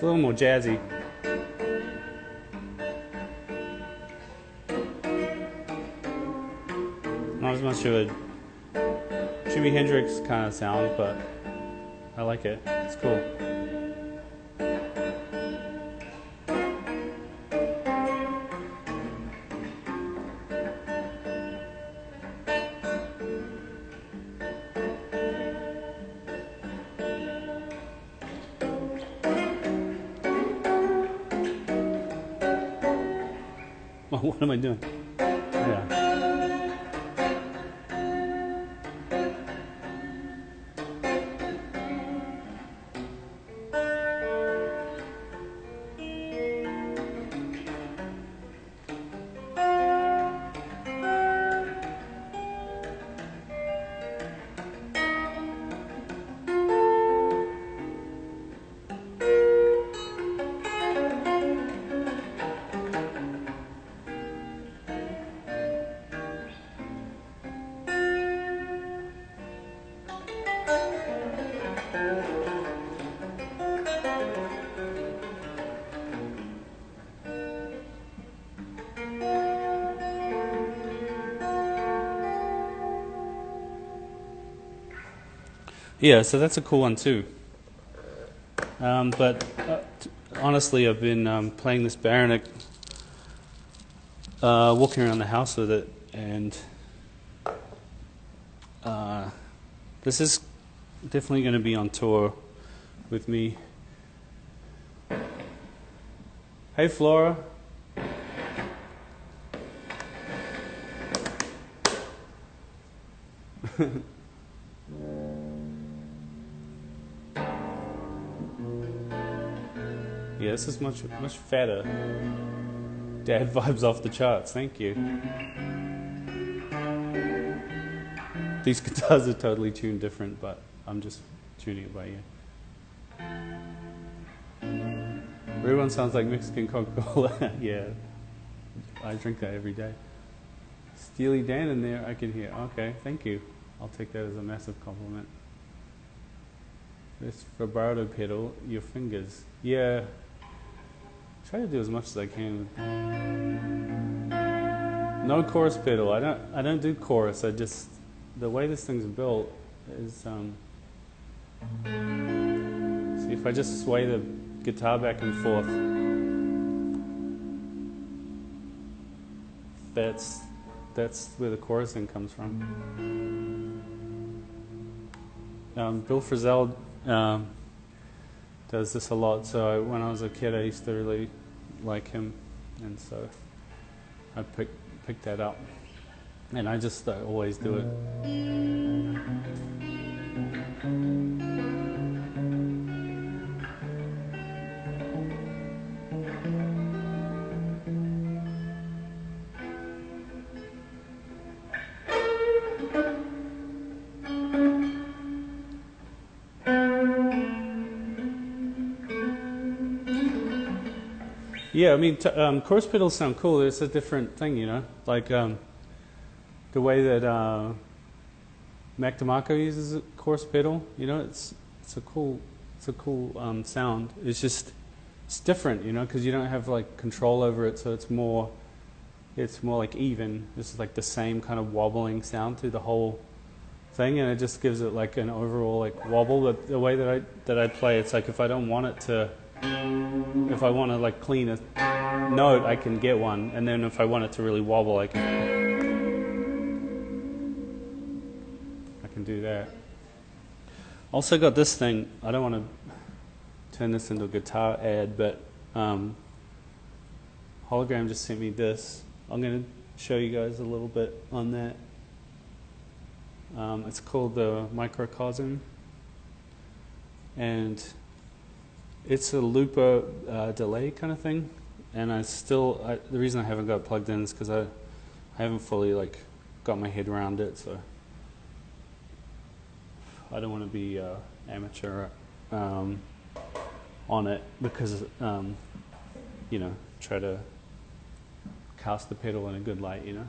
a little more jazzy. Not as much of a Jimi Hendrix kind of sound, but I like it. It's cool. What am I doing? Yeah. Yeah, so that's a cool one too. But honestly, I've been playing this Baronet, walking around the house with it, and this is definitely going to be on tour with me. Hey, Flora. Yeah, this is much fatter. Dad vibes off the charts, thank you. These guitars are totally tuned different, but I'm just tuning it by ear. Ruban sounds like Mexican Coca-Cola. Yeah, I drink that every day. Steely Dan in there, I can hear. Okay, thank you. I'll take that as a massive compliment. This vibrato pedal, your fingers. Yeah. Try to do as much as I can. No chorus pedal. I don't do chorus. I just, the way this thing's built is see, if I just sway the guitar back and forth, that's where the chorusing comes from. Bill Frisell does this a lot, so when I was a kid I used to really like him, and so I picked that up, and I just always do it. Yeah, I mean, chorus pedals sound cool. It's a different thing, you know. Like the way that Mac DeMarco uses a chorus pedal. You know, it's a cool sound. It's just different, you know, because you don't have like control over it, so it's more like even. This is like the same kind of wobbling sound through the whole thing, and it just gives it like an overall like wobble. But the way that I play, it's like if I don't want it to. If I want to like clean a note, I can get one, and then if I want it to really wobble, I can do that. Also got this thing. I don't want to turn this into a guitar ad, but Hologram just sent me this. I'm going to show you guys a little bit on that. It's called the Microcosm, and it's a looper delay kind of thing, and the reason I haven't got it plugged in is because I haven't fully like got my head around it, so I don't want to be amateur on it, because you know, try to cast the pedal in a good light, you know.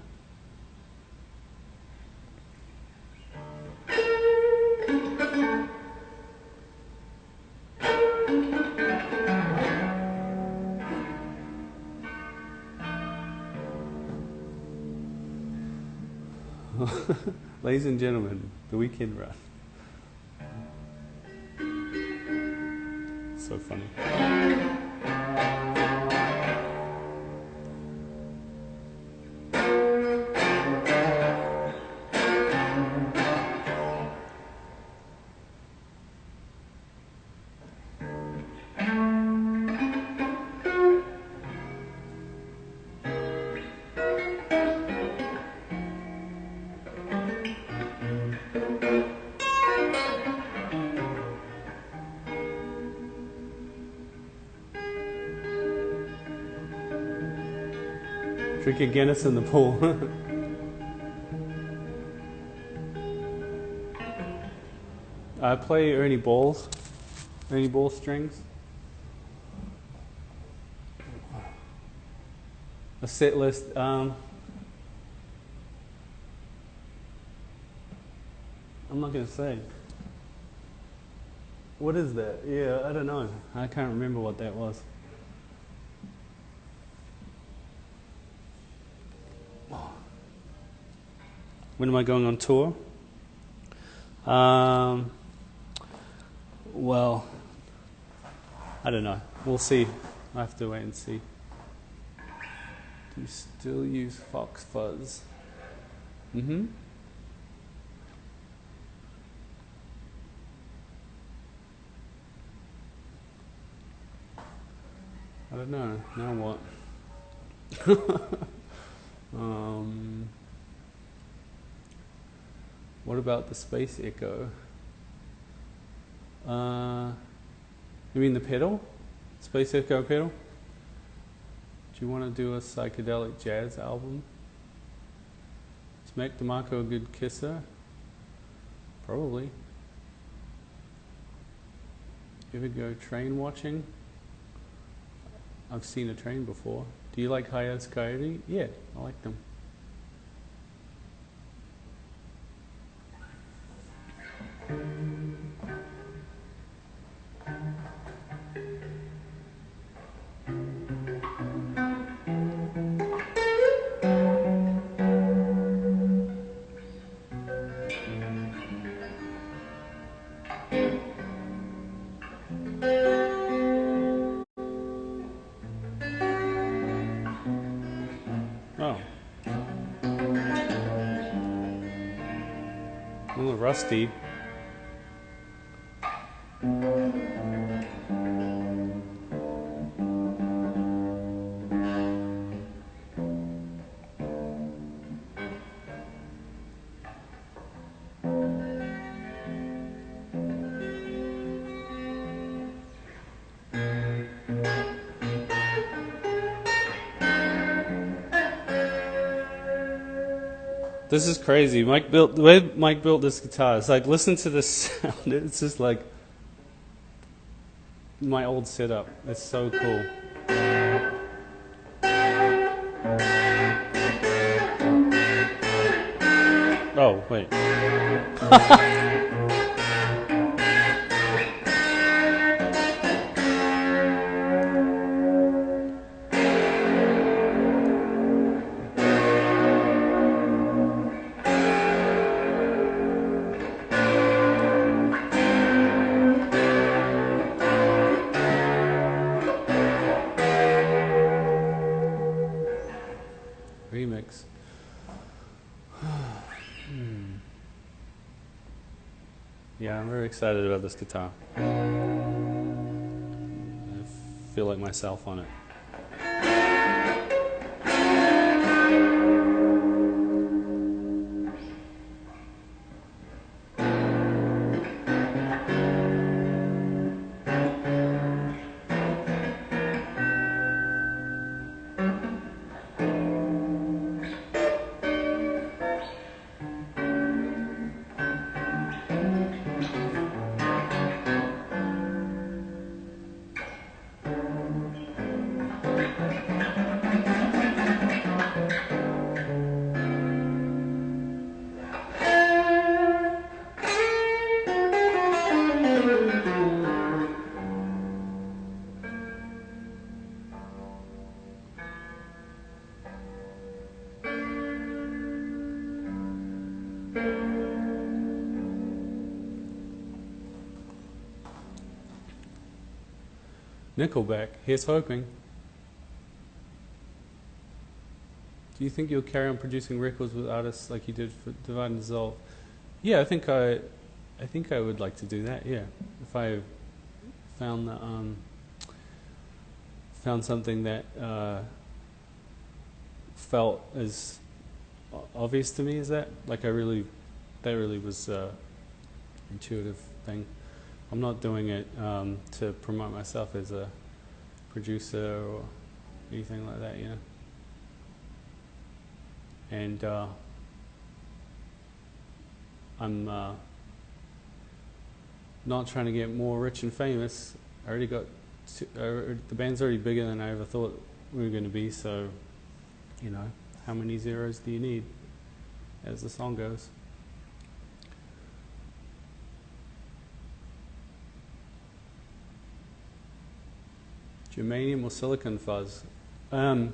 Ladies and gentlemen, the weekend run. So funny. Drink a Guinness in the pool. I play Ernie Ball strings. A set list. I'm not going to say. What is that? Yeah, I don't know. I can't remember what that was. When am I going on tour? Well, I don't know. We'll see. I have to wait and see. Do you still use Fox Fuzz? Mm-hmm. I don't know. Now what? What about the Space Echo? You mean the pedal? Space Echo pedal? Do you want to do a psychedelic jazz album? Is Mac DeMarco a good kisser? Probably. You ever go train watching? I've seen a train before. Do you like Hi-A's Coyote? Yeah, I like them. Oh. A little rusty. This is crazy. The way Mike built this guitar, it's like, listen to this sound. It's just like my old setup. It's so cool. Oh, wait. Remix. Yeah, I'm very excited about this guitar. I feel like myself on it. Nickelback, here's hoping. Do you think you'll carry on producing records with artists like you did for Divide and Dissolve? Yeah, I think I would like to do that. Yeah, if I found the, found something that felt as obvious to me as that. Like that really was intuitive thing. I'm not doing it to promote myself as a producer or anything like that, you know. And I'm not trying to get more rich and famous. I already got the band's already bigger than I ever thought we were going to be. So, you know, how many zeros do you need, as the song goes? Germanium or silicon fuzz? I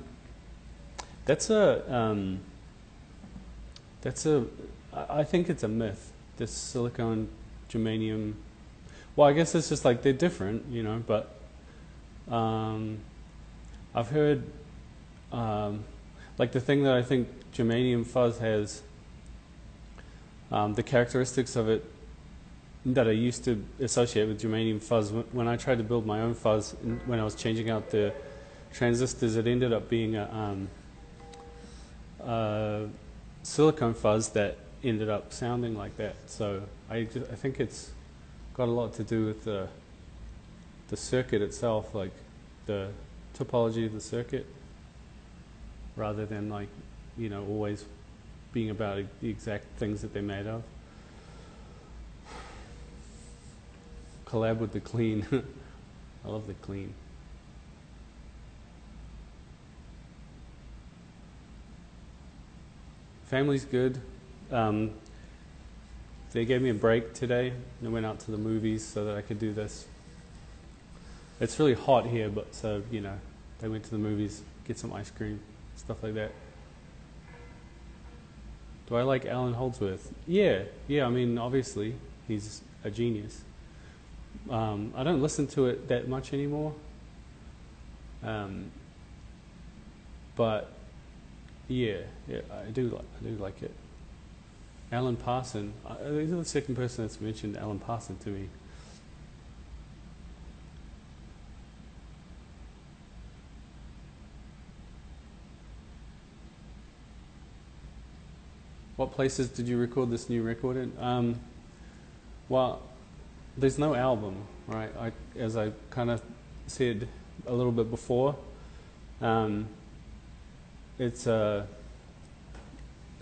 think it's a myth. This silicon, germanium. Well, I guess it's just like they're different, you know. But I've heard like the thing that I think germanium fuzz has, the characteristics of it that I used to associate with germanium fuzz. When I tried to build my own fuzz, when I was changing out the transistors, it ended up being a silicone fuzz that ended up sounding like that. So I think it's got a lot to do with the circuit itself, like the topology of the circuit, rather than like, you know, always being about the exact things that they're made of. Collab with the clean. I love the clean. Family's good. They gave me a break today. They went out to the movies so that I could do this. It's really hot here, but so, you know, they went to the movies, get some ice cream, stuff like that. Do I like Alan Holdsworth? Yeah, I mean, obviously, he's a genius. I don't listen to it that much anymore. But yeah, I do like it. Alan Parson. He's the second person that's mentioned Alan Parson to me. What places did you record this new record in? Well, there's no album, right? As I kind of said a little bit before, it's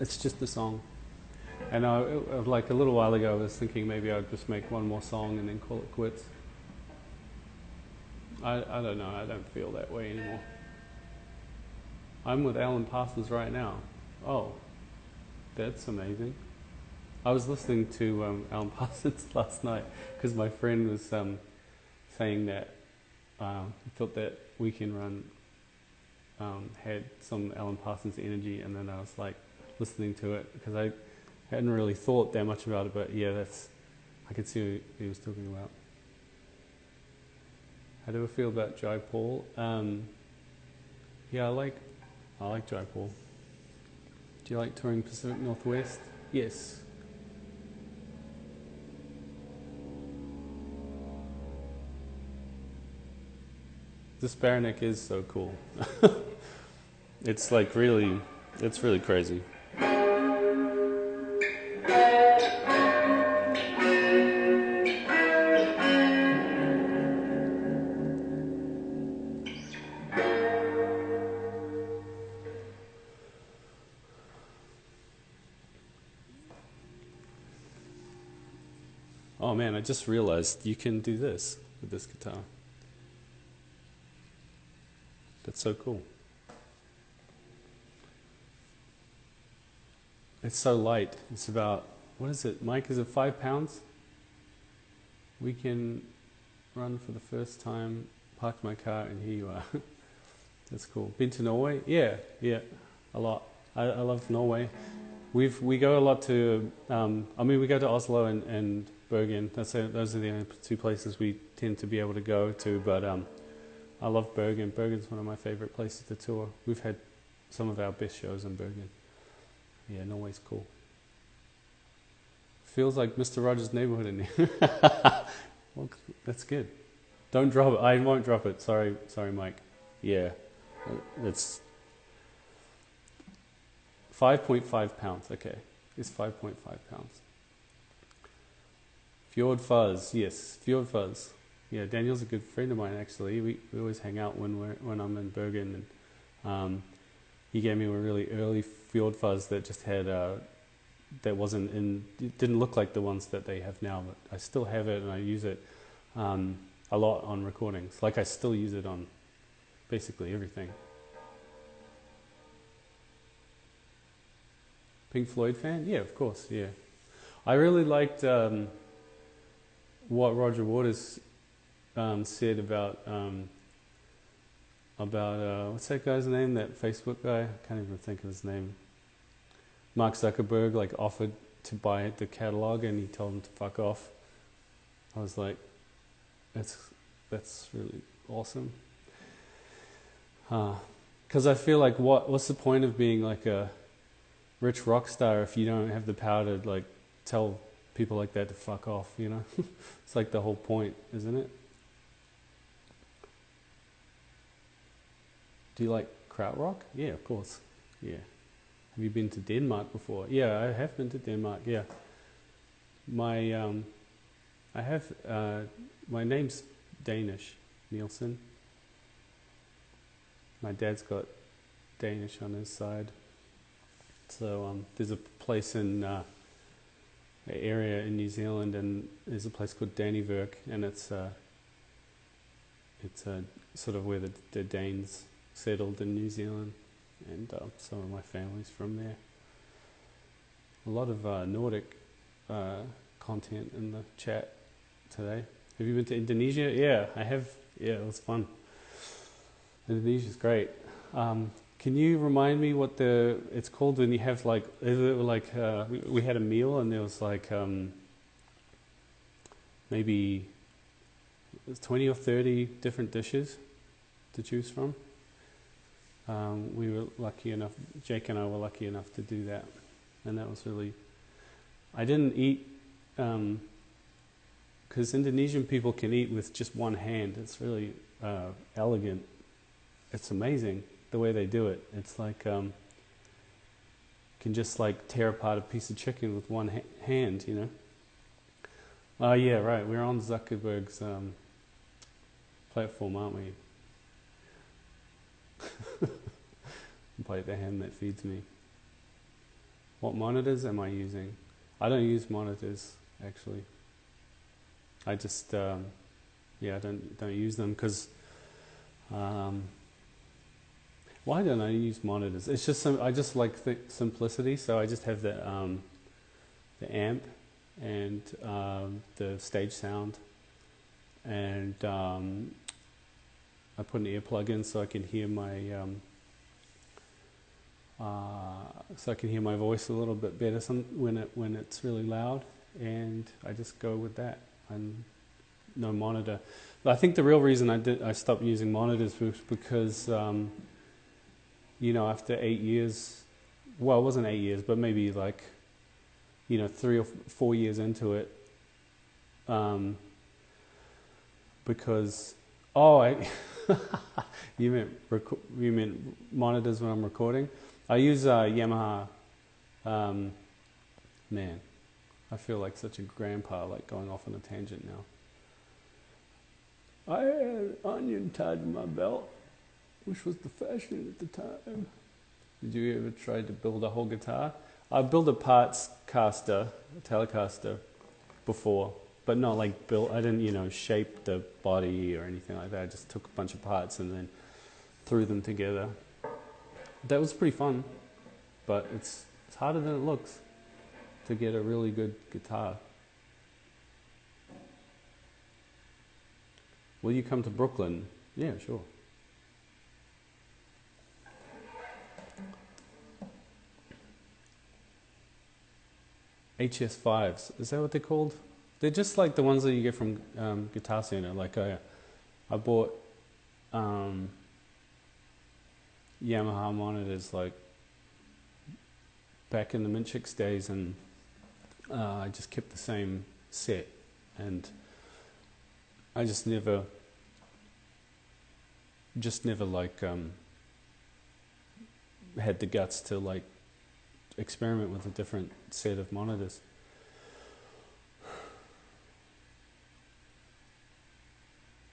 just a song. And like a little while ago, I was thinking maybe I'd just make one more song and then call it quits. I don't know. I don't feel that way anymore. I'm with Alan Parsons right now. Oh, that's amazing. I was listening to Alan Parsons last night because my friend was saying that he thought that Weekend Run had some Alan Parsons energy, and then I was like listening to it because I hadn't really thought that much about it, but yeah, I could see what he was talking about. How do I feel about Jai Paul? Yeah, I like Jai Paul. Do you like touring Pacific Northwest? Yes. This Baranek is so cool. It's like it's really crazy. Oh man, I just realized you can do this with this guitar. That's so cool. It's so light. It's about, what is it, Mike? Is it 5 pounds? Weekend Run for the first time, parked my car, and here you are. That's cool. Been to Norway? Yeah, a lot. I love Norway. We go a lot to, we go to Oslo and Bergen. Those are the only two places we tend to be able to go to, but I love Bergen. Bergen's one of my favorite places to tour. We've had some of our best shows in Bergen. Yeah, Norway's cool. Feels like Mr. Rogers' Neighborhood in here. Well, that's good. Don't drop it. I won't drop it. Sorry, Mike. Yeah, it's 5.5 pounds. Okay, it's 5.5 pounds. Fjord Fuzz, yes, Fjord Fuzz. Yeah, Daniel's a good friend of mine actually. We always hang out when I'm in Bergen, and he gave me a really early Fjord Fuzz that just had that wasn't in. It didn't look like the ones that they have now, but I still have it and I use it a lot on recordings. Like I still use it on basically everything. Pink Floyd fan? Yeah, of course. Yeah, I really liked what Roger Waters said about what's that guy's name? That Facebook guy? I can't even think of his name. Mark Zuckerberg like offered to buy the catalog, and he told him to fuck off. I was like, that's really awesome. Because I feel like what's the point of being like a rich rock star if you don't have the power to like tell people like that to fuck off, you know? It's like the whole point, isn't it? Do you like krautrock? Yeah, of course. Yeah. Have you been to Denmark before? Yeah, I have been to Denmark. Yeah. My my name's Danish, Nielson. My dad's got Danish on his side. So there's a place in an area in New Zealand, and there's a place called Dannevirke, and it's sort of where the Danes settled in New Zealand, and some of my family's from there. A lot of Nordic content in the chat today. Have you been to Indonesia? Yeah, I have. Yeah, it was fun. Indonesia's great. Can you remind me what it's called when you have like, is it like we had a meal and there was like maybe 20 or 30 different dishes to choose from. We were lucky enough, Jake and I were lucky enough to do that, and that was really, I didn't eat, because Indonesian people can eat with just one hand. It's really elegant. It's amazing the way they do it. It's like can just like tear apart a piece of chicken with one hand, you know. Oh yeah, right. We're on Zuckerberg's platform, aren't we? Bite the hand that feeds me. What monitors am I using? I don't use monitors actually. I just I don't use them because why don't I use monitors? It's just I just like simplicity, so I just have the amp and the stage sound, and I put an earplug in so I can hear my voice a little bit better when it's really loud, and I just go with that. And no monitor. But I think the real reason I stopped using monitors was because after 8 years, well, it wasn't 8 years, but maybe like 3 or 4 years into it, because you meant monitors when I'm recording. I use Yamaha. Man, I feel like such a grandpa, like going off on a tangent now. I had an onion tied to my belt, which was the fashion at the time. Did you ever try to build a whole guitar? I built a parts caster, a Telecaster, before, but not like built. I didn't, shape the body or anything like that. I just took a bunch of parts and then threw them together. That was pretty fun, but it's harder than it looks to get a really good guitar. Will you come to Brooklyn? Yeah, sure. HS5s, is that what they're called? They're just like the ones that you get from Guitar Center. Like I bought um, Yamaha monitors like back in the Minchix days, and I just kept the same set, and I just never like had the guts to like experiment with a different set of monitors.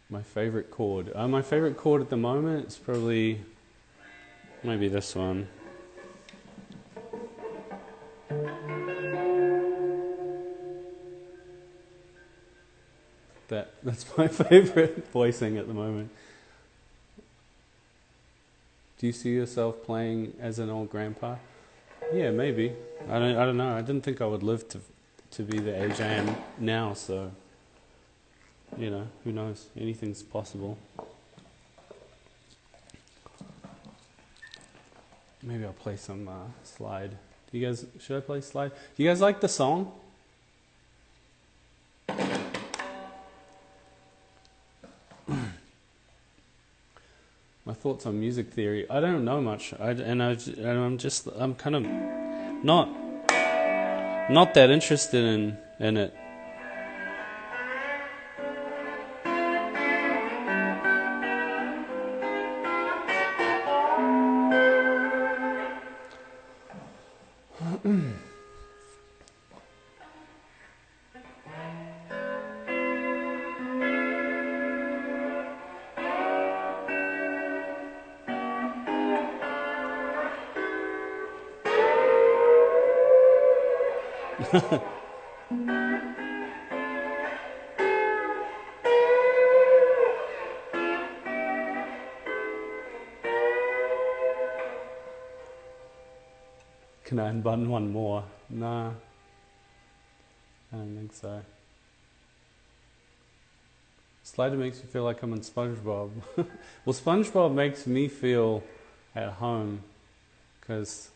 My favorite chord at the moment is probably maybe this one. That's my favorite voicing at the moment. Do you see yourself playing as an old grandpa? Yeah, maybe. I don't know. I didn't think I would live to be the age I am now, so you know, who knows? Anything's possible. Maybe I'll play some slide. Should I play slide? Do you guys like the song? My thoughts on music theory. I don't know much. I'm kind of not that interested in it. Can I unbutton one more? Nah, I don't think so. Slider makes me feel like I'm in SpongeBob. Well, SpongeBob makes me feel at home because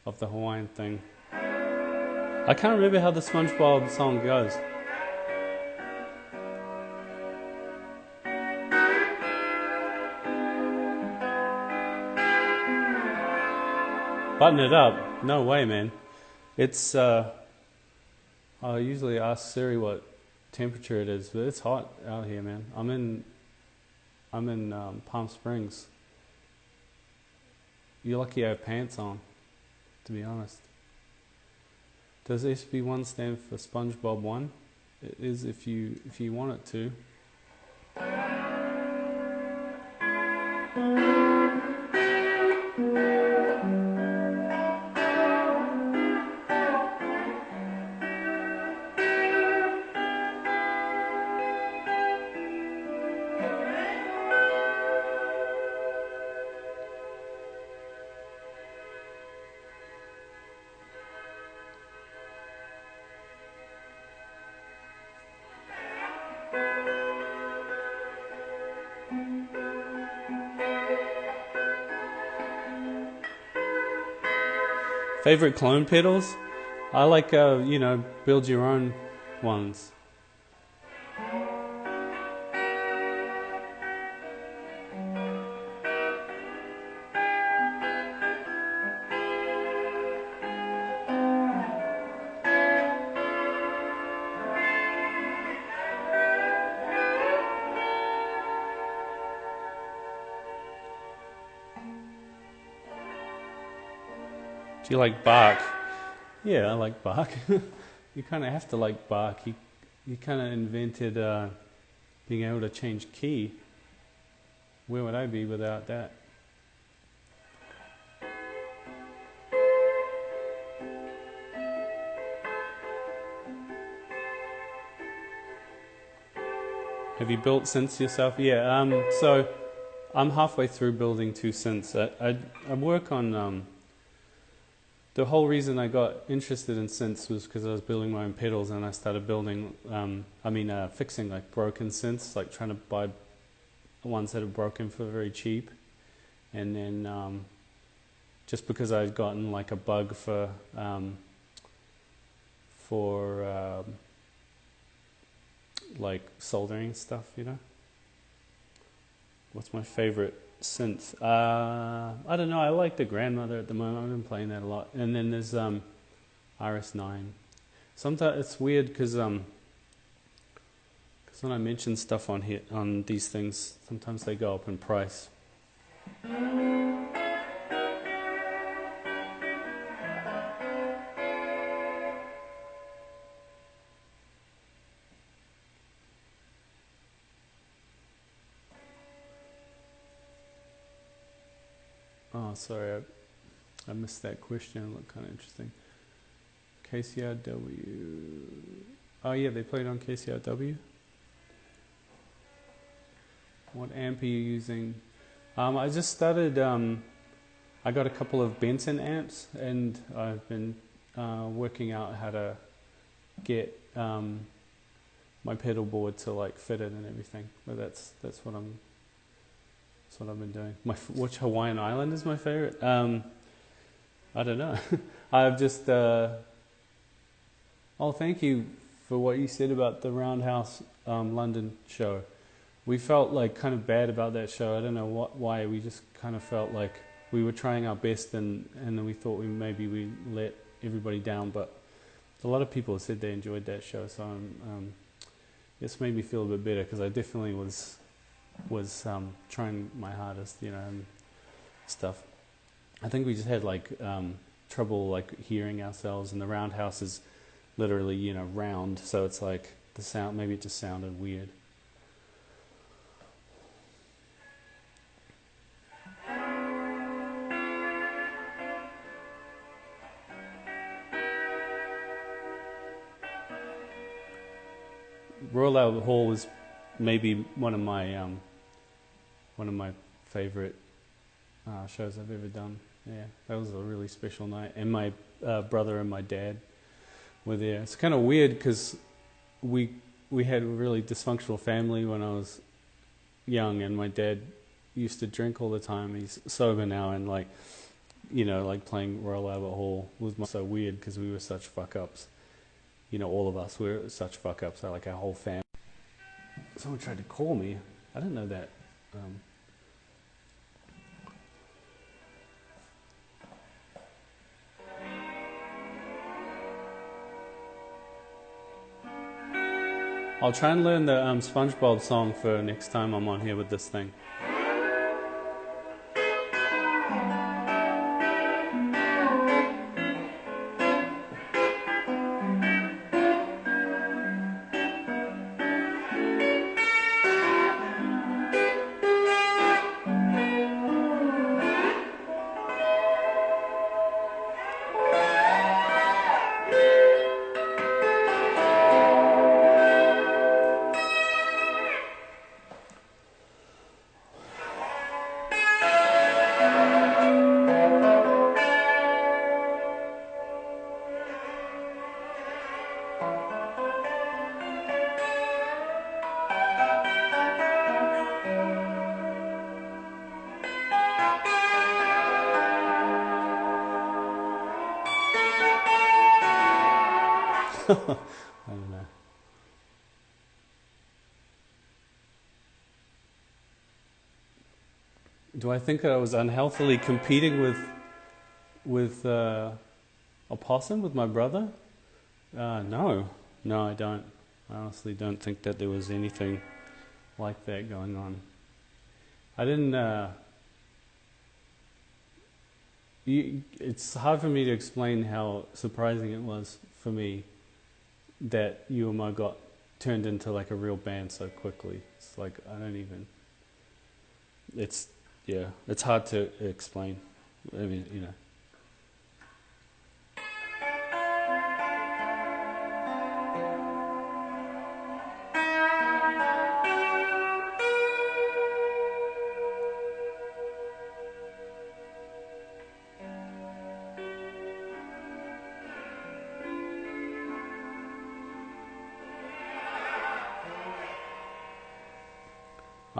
of the Hawaiian thing. I can't remember how the SpongeBob song goes. Button it up? No way, man. It's I usually ask Siri what temperature it is, but it's hot out here, man. I'm in Palm Springs. You're lucky I have pants on, to be honest. Does SB1 stand for SpongeBob 1? It is if you want it to. Favorite clone pedals? I like, build your own ones. Do you like Bach? Yeah, I like Bach. You kind of have to like Bach. He kind of invented being able to change key. Where would I be without that? Have you built synths yourself? Yeah. So I'm halfway through building 2 synths. I work on. The whole reason I got interested in synths was because I was building my own pedals, and I started building, fixing like broken synths, like trying to buy ones that are broken for very cheap. And then just because I'd gotten like a bug for like soldering stuff, you know. What's my favorite synth? I don't know. I like the Grandmother at the moment. I've been playing that a lot. And then there's RS9. Sometimes it's weird because when I mention stuff on here on these things, sometimes they go up in price. Oh, sorry, I missed that question. It looked kind of interesting. KCRW. Oh yeah, they played on KCRW. What amp are you using? I just started. I got a couple of Benson amps, and I've been working out how to get my pedal board to like fit it and everything. But that's what I've been doing. Which Hawaiian island is my favorite? I don't know. I've just. Oh, thank you for what you said about the Roundhouse London show. We felt like kind of bad about that show. I don't know why. We just kind of felt like we were trying our best, and then we thought we let everybody down. But a lot of people said they enjoyed that show, so it's made me feel a bit better because I definitely was trying my hardest, and stuff. I think we just had like trouble like hearing ourselves, and the Roundhouse is literally round, so it's like the sound. Maybe it just sounded weird. Royal Albert Hall was maybe one of my favorite shows I've ever done. Yeah, that was a really special night, and my brother and my dad were there. It's kind of weird because we had a really dysfunctional family when I was young, and my dad used to drink all the time. He's sober now, and like playing Royal Albert Hall was so weird because we were such fuck ups. All of us were such fuck ups. Like our whole family. Someone tried to call me. I didn't know that. I'll try and learn the SpongeBob song for next time I'm on here with this thing. I don't know. Do I think that I was unhealthily competing with Opossum, with my brother? No, I don't. I honestly don't think that there was anything like that going on. I didn't. It's hard for me to explain how surprising it was for me that UMO got turned into like a real band so quickly. It's like I don't even. It's hard to explain. I mean,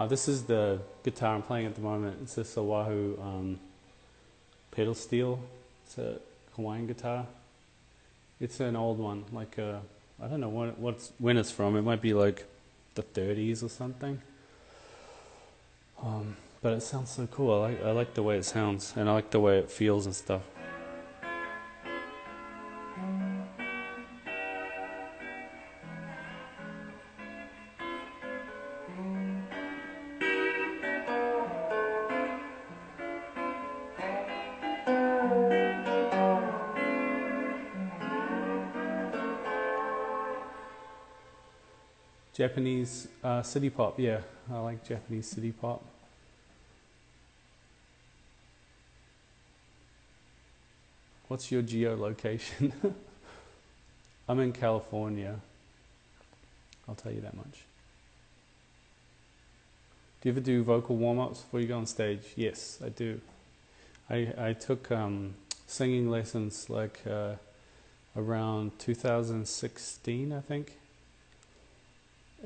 this is the guitar I'm playing at the moment. It's this Oahu pedal steel. It's a Hawaiian guitar. It's an old one, like I don't know when it's from. It might be like the 30s or something. But it sounds so cool. I like the way it sounds, and I like the way it feels and stuff. Japanese city pop, yeah. I like Japanese city pop. What's your geolocation? I'm in California. I'll tell you that much. Do you ever do vocal warm-ups before you go on stage? Yes, I do. I took singing lessons like around 2016, I think.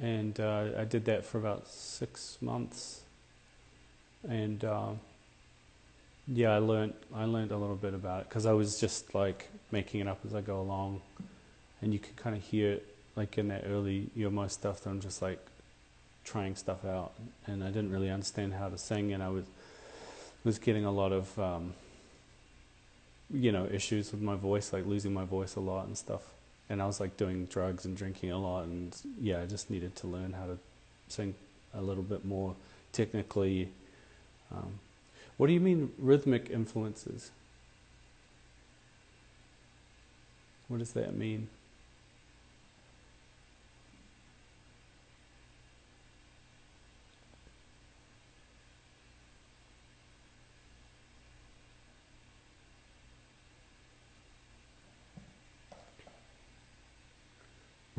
And I did that for about 6 months. And yeah, I learned a little bit about it because I was just like making it up as I go along, and you can kind of hear it like in that early most stuff that I'm just like trying stuff out, and I didn't really understand how to sing, and I was getting a lot of issues with my voice, like losing my voice a lot and stuff, and I was like doing drugs and drinking a lot, and yeah, I just needed to learn how to sing a little bit more technically. What do you mean rhythmic influences? What does that mean?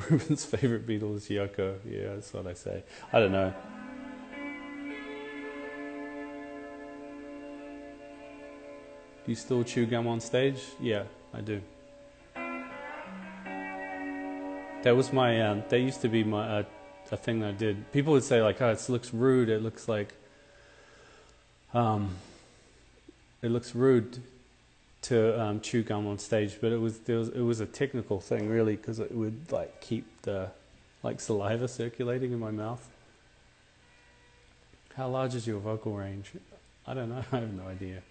Ruben's favorite Beatle is Yoko. Yeah, that's what I say. I don't know. Do you still chew gum on stage? Yeah, I do. That was my. That used to be my a thing that I did. People would say like, "Oh, it looks rude. It looks like, it looks rude to chew gum on stage." But it was a technical thing, really, because it would like keep the saliva circulating in my mouth. How large is your vocal range? I don't know. I have no idea.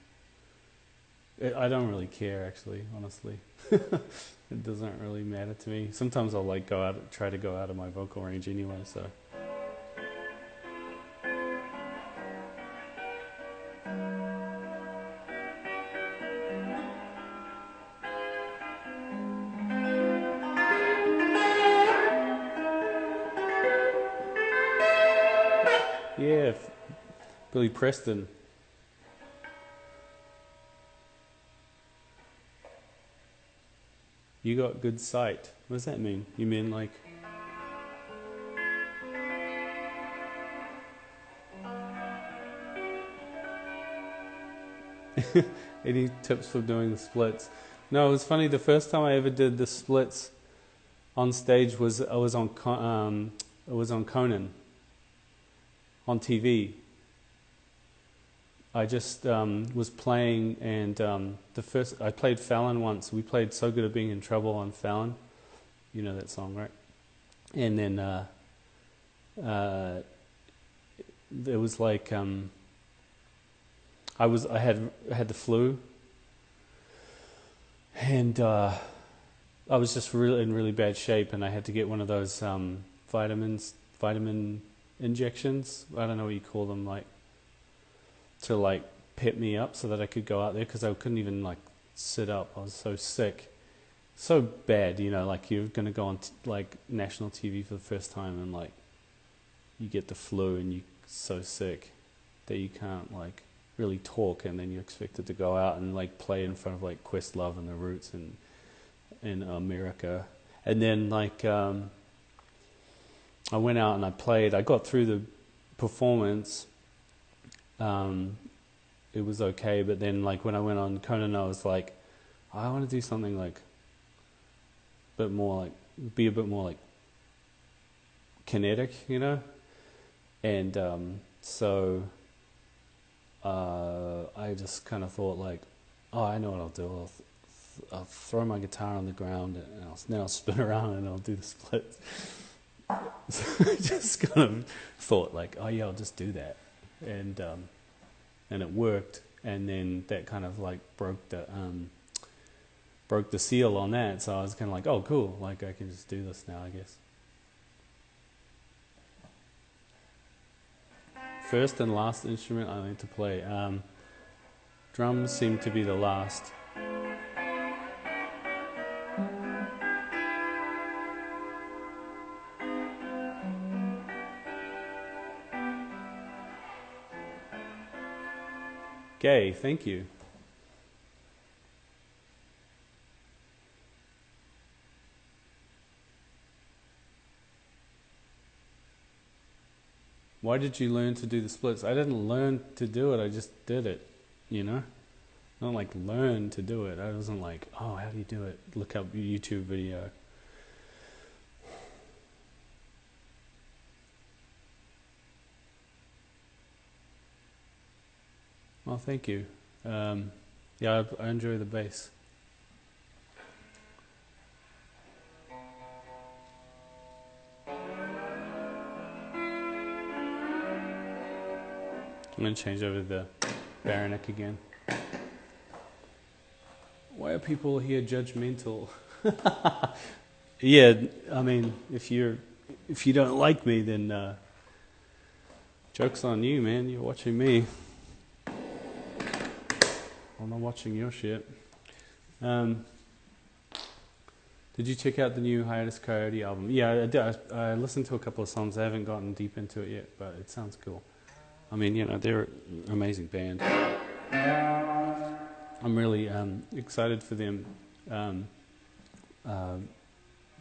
I don't really care, actually, honestly. It doesn't really matter to me. Sometimes I'll like try to go out of my vocal range anyway, so. Yeah, Billy Preston. You got good sight. What does that mean? You mean like... Any tips for doing the splits? No, it was funny. The first time I ever did the splits on stage was on Conan on TV. I just was playing, and I played Fallon once. We played "So Good at Being in Trouble" on Fallon. You know that song, right? And then it was like I had the flu, and I was just really in really bad shape, and I had to get one of those vitamin injections. I don't know what you call them, like, to like pep me up so that I could go out there, because I couldn't even like sit up. I was so sick, so bad, like you're going to go on like national TV for the first time, and like you get the flu and you're so sick that you can't like really talk, and then you're expected to go out and like play in front of like Questlove and the Roots in America. And then like I went out and I played. I got through the performance. It was okay, but then like when I went on Conan, I was like, I want to do something like be a bit more like kinetic, and so I just kind of thought like, oh, I know what I'll do. I'll throw my guitar on the ground, and then I'll spin around and I'll do the splits. So I just kind of thought like, oh yeah, I'll just do that. and it worked, and then that kind of like broke the seal on that. So I was kind of like, oh, cool, like I can just do this now, I guess. First and last instrument I learned to play. Drums seem to be the last. Gay, thank you. Why did you learn to do the splits? I didn't learn to do it, I just did it, you know? I don't like learn to do it. I wasn't like, oh, how do you do it? Look up a YouTube video. Well, thank you. Yeah, I enjoy the bass. I'm going to change over the Baroneck again. Why are people here judgmental? Yeah, I mean, if you don't like me, then joke's on you, man. You're watching me. I'm not watching your shit. Did you check out the new Hiatus Coyote album? Yeah, I did. I listened to a couple of songs. I haven't gotten deep into it yet, but it sounds cool. I mean, you know, they're an amazing band. I'm really excited for them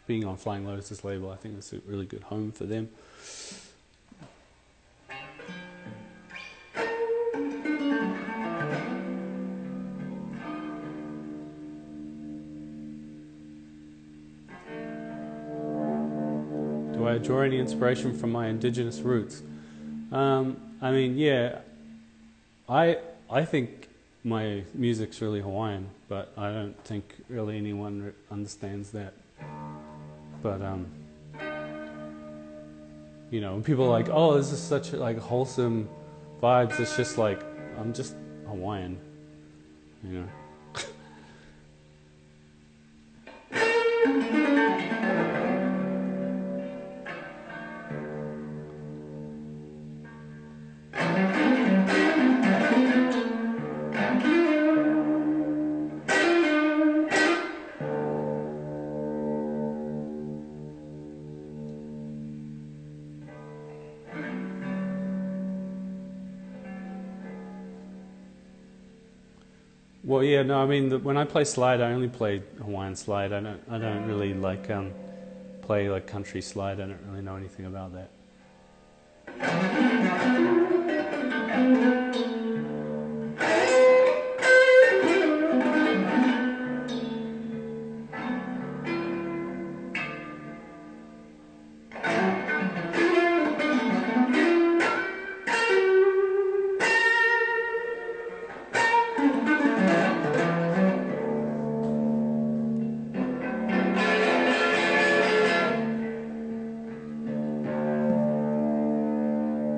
being on Flying Lotus's label. I think it's a really good home for them. Do I draw any inspiration from my indigenous roots? I mean, yeah, I think my music's really Hawaiian, but I don't think really anyone understands that. But you know, when people are like, "Oh, this is such like wholesome vibes," it's just like I'm just Hawaiian, you know. Well, yeah, no, I mean, when I play slide, I only play Hawaiian slide. I don't really like play like country slide. I don't really know anything about that.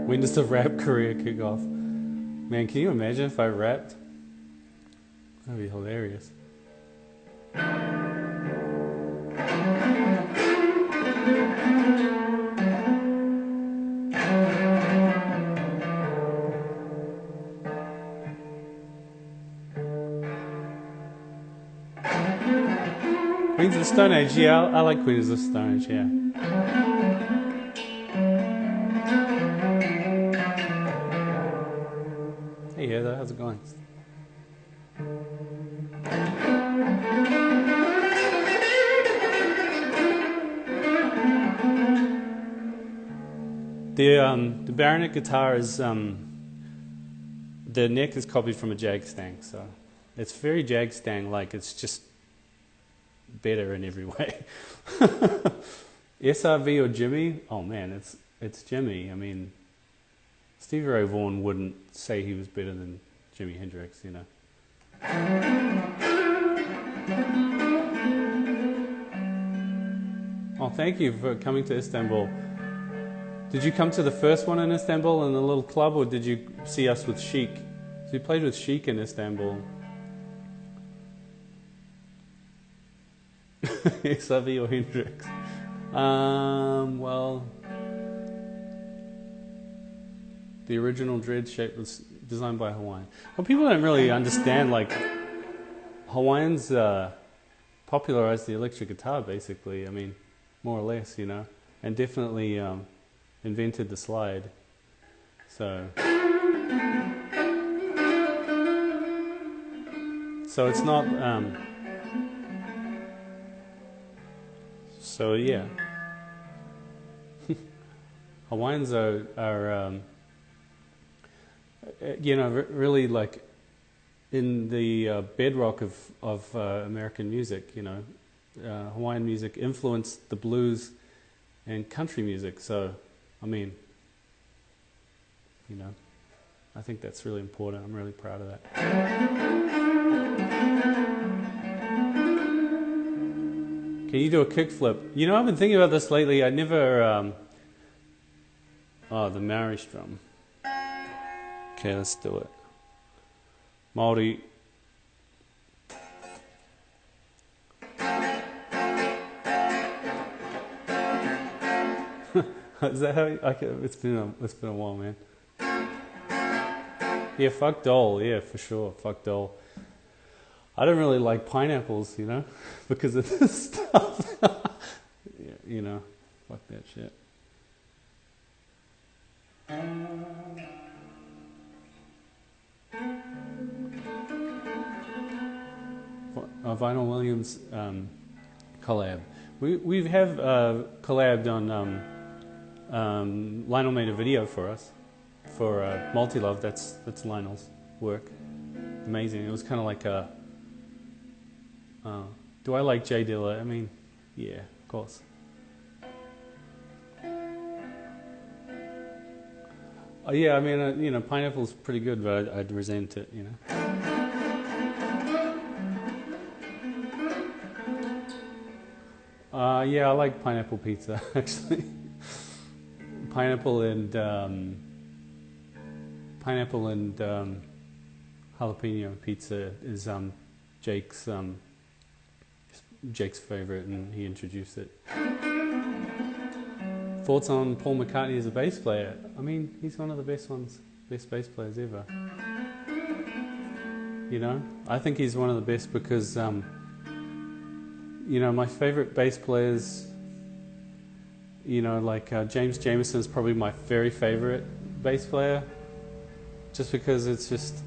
When does the rap career kick off? Man, can you imagine if I rapped? That'd be hilarious. Queens of the Stone Age, yeah, I like Queens of the Stone Age, yeah. Hey Heather, how's it going? The Baronet guitar is the neck is copied from a Jag Stang, so it's very Jag Stang like. It's just better in every way. SRV or Jimmy? Oh man, it's Jimmy. I mean, Stevie Ray Vaughan wouldn't say he was better than Jimi Hendrix, you know. Oh, thank you for coming to Istanbul. Did you come to the first one in Istanbul in a little club, or did you see us with Chic? So you played with Chic in Istanbul. Xavi or Hendrix? Well, the original dread shape was designed by Hawaiian. Well, people don't really understand, like, Hawaiians popularized the electric guitar, basically. I mean, more or less, you know, and definitely invented the slide. So it's not. So yeah, Hawaiians are you know, really like in the bedrock of American music. You know, Hawaiian music influenced the blues and country music. So, I mean, you know, I think that's really important. I'm really proud of that. Can you do a kickflip? You know, I've been thinking about this lately. I never. Oh, the Maori strum. Okay, let's do it. Maori. Is that how it's been a while, man. Yeah, fuck Dole. Yeah, for sure. Fuck Dole. I don't really like pineapples, you know, because of this stuff. Yeah, you know, fuck that shit. Vinyl Williams collab. We have collabed on. Lionel made a video for us for Multi-Love. That's Lionel's work. Amazing. It was kind of like a. Do I like Jay Dilla? I mean, yeah, of course. Yeah, I mean, you know, pineapple's pretty good, but I'd resent it, you know. Yeah, I like pineapple pizza, actually. Pineapple and jalapeno pizza is Jake's favorite, and he introduced it. Thoughts on Paul McCartney as a bass player? I mean, he's one of the best bass players ever. You know, I think he's one of the best because, you know, my favorite bass players, you know, like James Jamerson is probably my very favorite bass player, just because it's just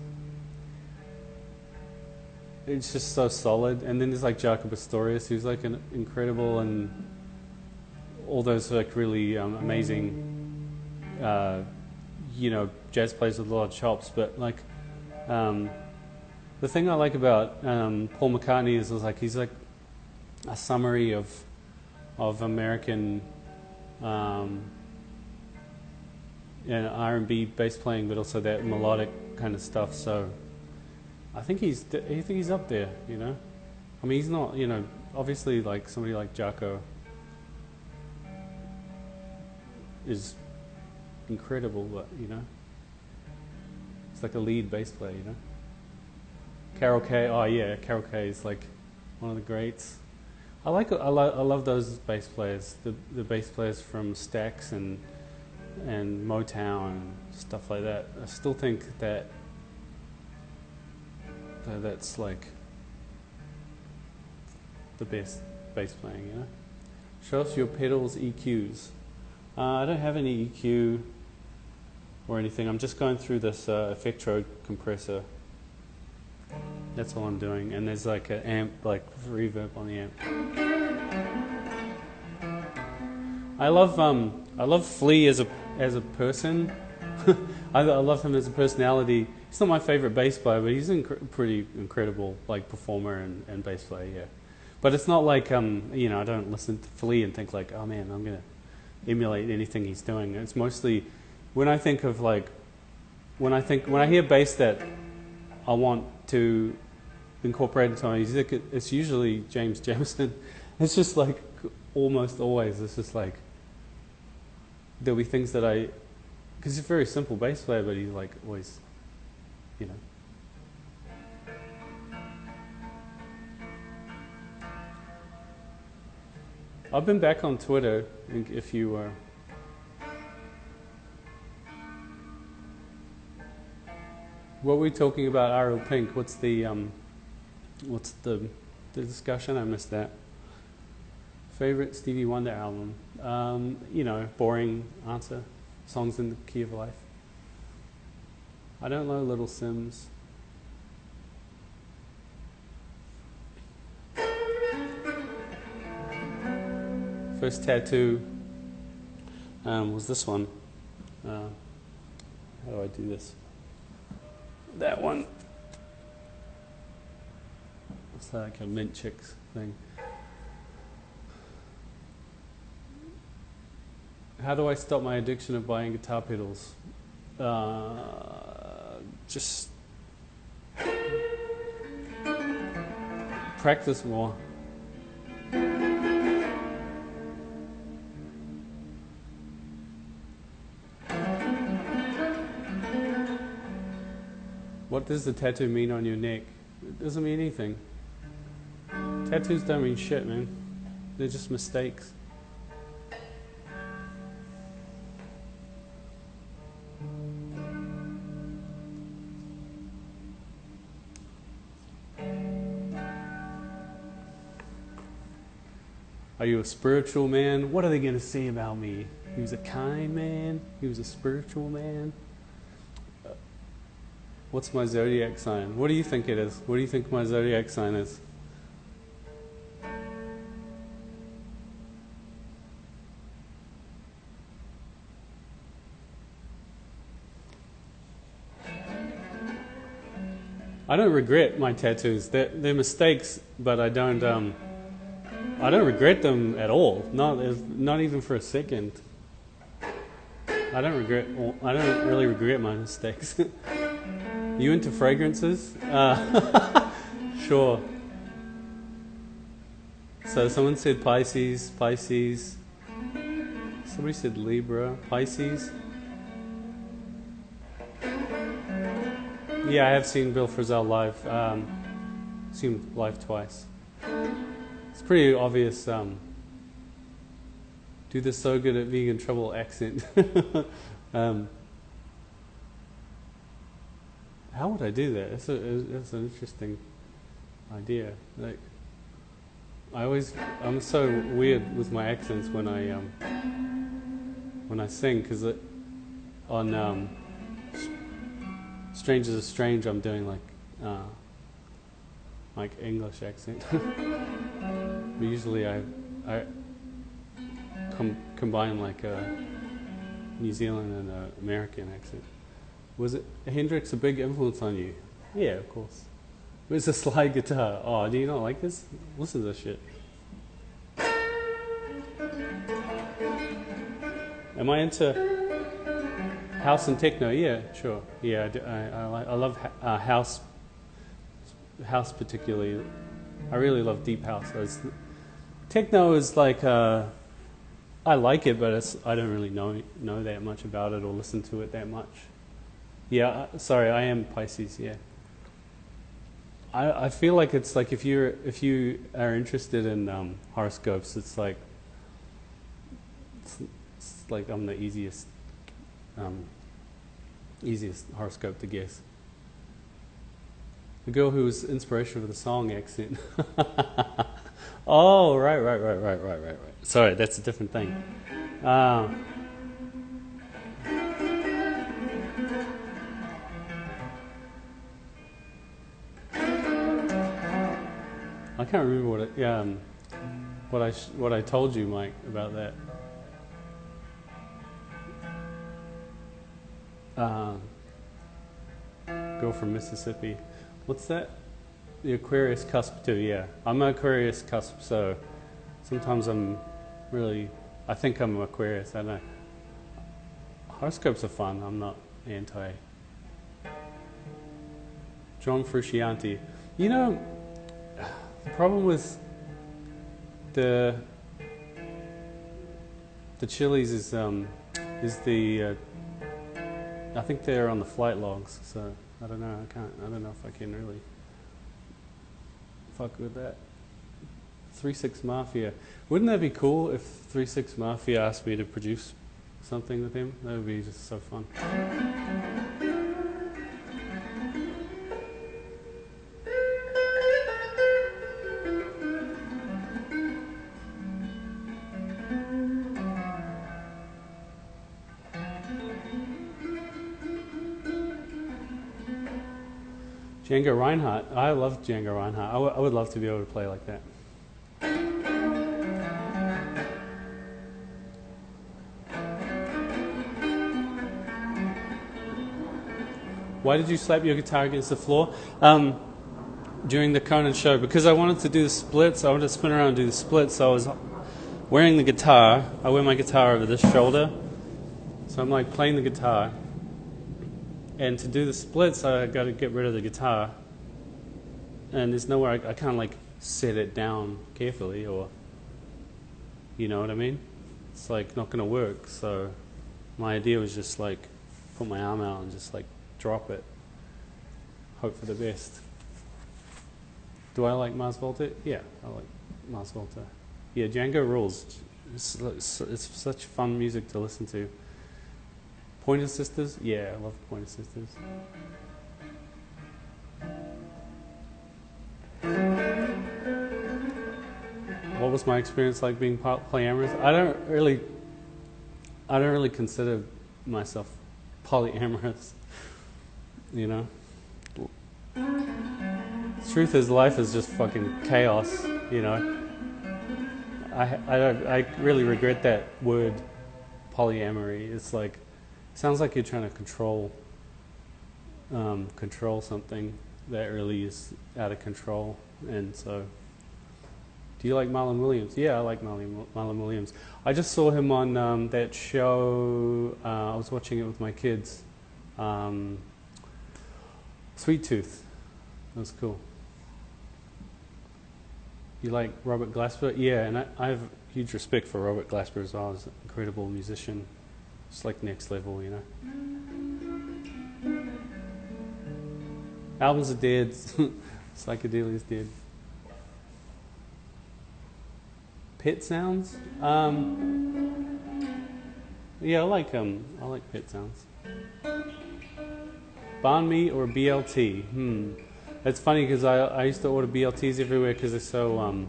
so solid. And then there's like Jaco Pastorius, who's like an incredible, and all those like really amazing, you know, jazz players with a lot of chops. But like, the thing I like about Paul McCartney is like he's like a summary of American and R&B bass playing, but also that melodic kind of stuff. So I think he's up there, you know. I mean, he's not, you know, obviously like somebody like Jaco is incredible, but you know, it's like a lead bass player, you know. Carol Kay, oh yeah, Carol Kay is like one of the greats. I love those bass players, the bass players from Stax and Motown and stuff like that. I still think that's like the best bass playing, you know. Show us your pedals, EQs. I don't have any EQ or anything. I'm just going through this Effectro compressor. That's all I'm doing, and there's like an amp, like reverb on the amp. I love Flea as a person. I love him as a personality. He's not my favorite bass player, but he's a pretty incredible like performer and bass player. Yeah, but it's not like you know, I don't listen to Flea and think like, oh man, I'm gonna emulate anything he's doing. It's mostly when I think of like when I hear bass that I want to incorporate into my music, it's usually James Jamerson. It's just like almost always it's just like there'll be things that because he's a very simple bass player, but he's like always, you know. I've been back on Twitter, if you were. What were we talking about, Ariel Pink? What's the discussion? I missed that. Favorite Stevie Wonder album? You know, boring answer. Songs in the Key of Life. I don't know Little Sims. First tattoo was this one. How do I do this? That one. It's like a Mint Chicks thing. How do I stop my addiction of buying guitar pedals? Just practice more. What does the tattoo mean on your neck? It doesn't mean anything. Tattoos don't mean shit, man. They're just mistakes. Are you a spiritual man? What are they going to say about me? He was a kind man. He was a spiritual man. What's my zodiac sign? What do you think it is? What do you think my zodiac sign is? I don't regret my tattoos. They're mistakes, but I don't regret them at all. Not even for a second. I don't really regret my mistakes. You into fragrances? Sure. So someone said Pisces. Somebody said Libra. Pisces. Yeah, I have seen Bill Frisell live. Seen him live twice. It's pretty obvious. Do this so good at Vegan Trouble accent. How would I do that? That's an interesting idea. Like, I'm so weird with my accents when I sing, because on Strangers Are Strange, I'm doing like English accent. But usually I combine like a New Zealand and an American accent. Was it Hendrix a big influence on you? Yeah, of course. Where's the slide guitar? Oh, do you not like this? Listen to this shit. Am I into house and techno? Yeah, sure. Yeah, I love house particularly. I really love deep house. Techno is like I like it, but I don't really know that much about it or listen to it that much. Yeah, sorry, I am Pisces. Yeah, I feel like it's like if you are interested in horoscopes, it's like I'm the easiest horoscope to guess. The girl who was inspiration for the song accent. Oh, right. Sorry, that's a different thing. I can't remember what I told you, Mike, about that. Girl from Mississippi. What's that? The Aquarius cusp too. Yeah, I'm an Aquarius cusp, so sometimes I think I'm an Aquarius. I don't know. Horoscopes are fun. I'm not anti. John Frusciante. You know, the problem with the Chili's is is the I think they're on the flight logs, so I don't know. I don't know if I can really fuck with that. 3-6 Mafia. Wouldn't that be cool if 3-6 Mafia asked me to produce something with him? That would be just so fun. Django Reinhardt. I love Django Reinhardt. I would love to be able to play like that. Why did you slap your guitar against the floor? During the Conan show, because I wanted to do the splits. I wanted to spin around and do the splits. So I was wearing the guitar. I wear my guitar over this shoulder. So I'm like playing the guitar. And to do the splits, I got to get rid of the guitar. And there's nowhere I can't like set it down carefully, or you know what I mean? It's like not going to work. So my idea was just like put my arm out and just like drop it. Hope for the best. Do I like Mars Volta? Yeah, I like Mars Volta. Yeah, Django rules. It's such fun music to listen to. Pointer Sisters? Yeah, I love Pointer Sisters. What was my experience like being polyamorous? I don't really consider myself polyamorous. You know? The truth is, life is just fucking chaos, you know? I really regret that word, polyamory. It's like, sounds like you're trying to control something that really is out of control. And so, do you like Marlon Williams? Yeah, I like Marlon Williams. I just saw him on that show. I was watching it with my kids. Sweet Tooth. That was cool. You like Robert Glasper? Yeah, and I have huge respect for Robert Glasper as well. He's an incredible musician. It's like next level, you know. Albums are dead. Psychedelia's dead. Pet sounds? Yeah, I like pet sounds. Banh mi or BLT? It's funny because I used to order BLTs everywhere because they're so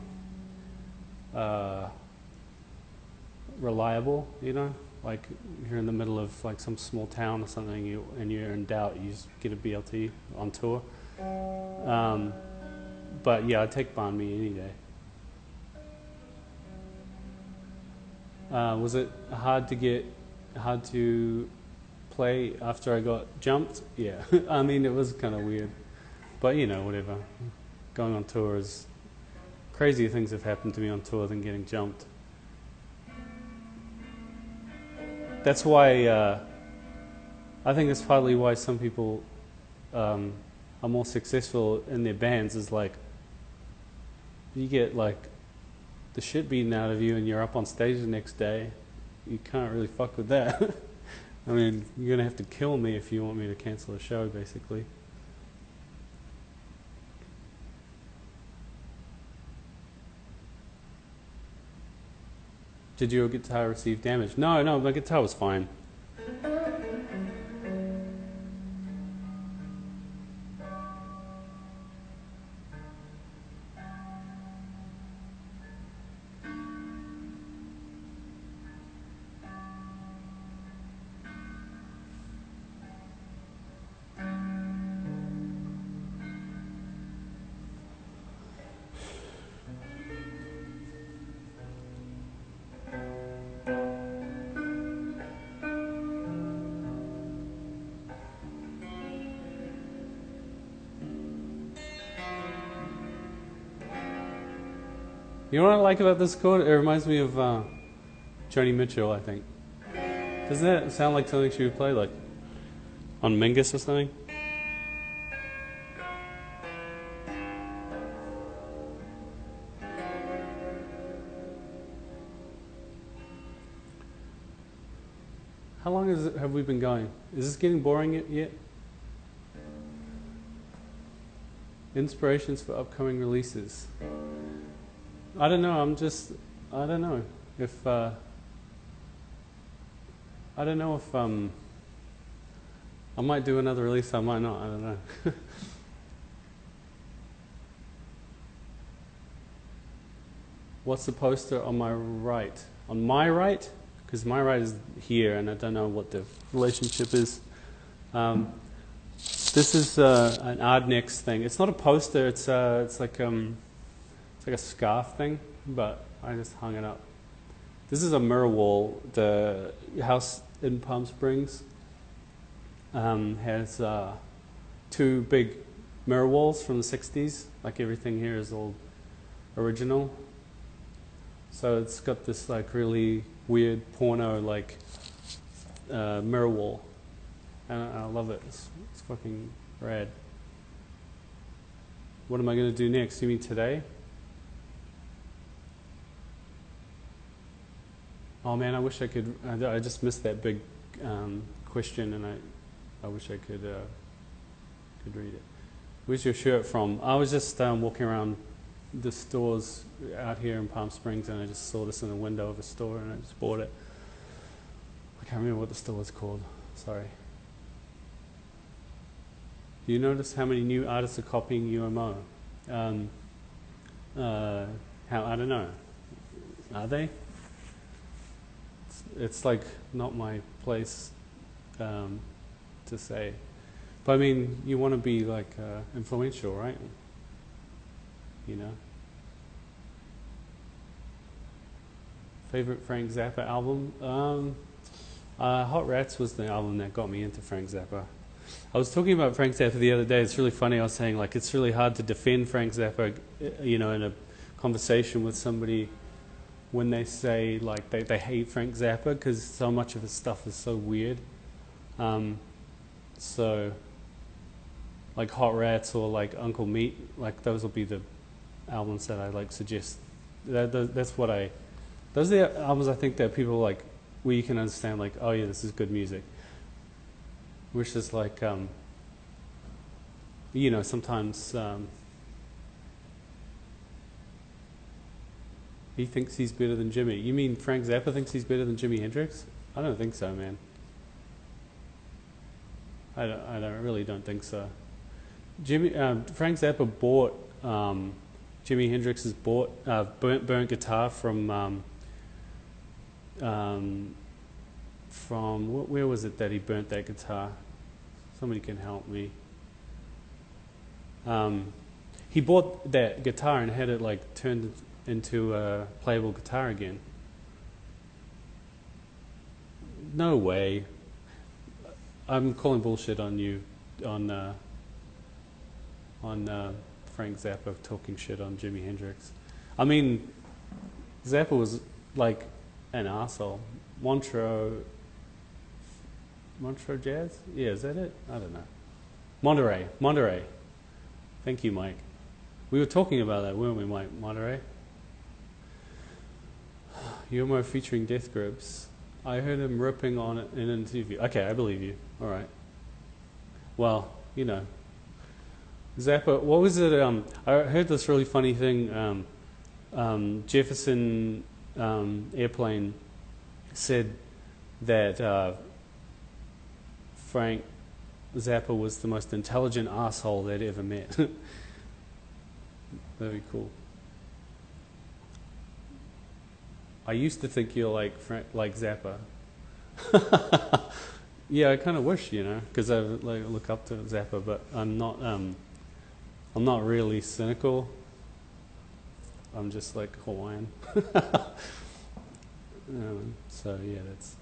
reliable, you know. Like you're in the middle of like some small town or something, and you're in doubt, you just get a BLT on tour. But yeah, I'd take banh mi any day. Was it hard to play after I got jumped? Yeah, I mean it was kind of weird, but you know, whatever. Going on tour is crazier things have happened to me on tour than getting jumped. That's why I think it's partly why some people are more successful in their bands. Is like you get like the shit beaten out of you and you're up on stage the next day. You can't really fuck with that. I mean, you're gonna have to kill me if you want me to cancel a show, basically. Did your guitar receive damage? No, my guitar was fine. You know what I like about this chord? It reminds me of Joni Mitchell, I think. Doesn't that sound like something she would play, like on Mingus or something? How long have we been going? Is this getting boring yet? Inspirations for upcoming releases. I don't know. I don't know if. I don't know if I might do another release. I might not. I don't know. What's the poster on my right? On my right? Because my right is here, and I don't know what the relationship is. This is an Oddnex thing. It's not a poster. It's like a scarf thing, but I just hung it up. This is a mirror wall. The house in Palm Springs has two big mirror walls from the 60s. Like everything here is all original. So it's got this like really weird porno like mirror wall, and I love it. It's fucking rad. What am I going to do next? You mean today? Oh man, I wish I could. I just missed that big question, and I wish I could read it. Where's your shirt from? I was just walking around the stores out here in Palm Springs, and I just saw this in the window of a store, and I just bought it. I can't remember what the store was called. Sorry. Do you notice how many new artists are copying UMO? I don't know. Are they? It's like not my place to say. But I mean, you want to be like influential, right? You know. Favorite Frank Zappa album? Hot Rats was the album that got me into Frank Zappa. I was talking about Frank Zappa the other day. It's really funny. I was saying like it's really hard to defend Frank Zappa, you know, in a conversation with somebody when they say like they hate Frank Zappa because so much of his stuff is so weird. So like Hot Rats or like Uncle Meat, like those will be the albums that I like suggest. That's what I. Those are the albums I think that people like where you can understand like, oh yeah, this is good music. Which is like, you know, sometimes he thinks he's better than Jimmy. You mean Frank Zappa thinks he's better than Jimi Hendrix? I don't think so, man. I really don't think so. Frank Zappa bought Jimi Hendrix's burnt guitar from where was it that he burnt that guitar? Somebody can help me. He bought that guitar and had it like turned into a playable guitar again. No way. I'm calling bullshit on you, on Frank Zappa talking shit on Jimi Hendrix. I mean, Zappa was like an asshole. Montreux Jazz? Yeah, is that it? I don't know. Monterey. Thank you, Mike. We were talking about that, weren't we, Mike? Monterey? UMO featuring Death Grips. I heard him ripping on it in an interview. Okay, I believe you. All right. Well, you know. Zappa, what was it? I heard this really funny thing. Jefferson Airplane said that Frank Zappa was the most intelligent asshole they'd ever met. Very cool. I used to think you're like Zappa. Yeah, I kind of wish, you know, because I like look up to Zappa, but I'm not. I'm not really cynical. I'm just like Hawaiian. So yeah, that's.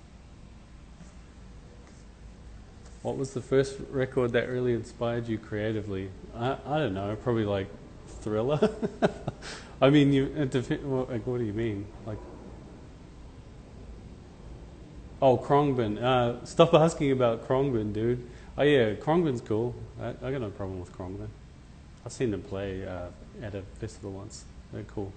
What was the first record that really inspired you creatively? I don't know, probably like Thriller. I mean, like, what do you mean? Like, oh, Khruangbin. Stop asking about Khruangbin, dude. Oh yeah, Khruangbin's cool. I got no problem with Khruangbin. I've seen them play at a festival once. They're cool.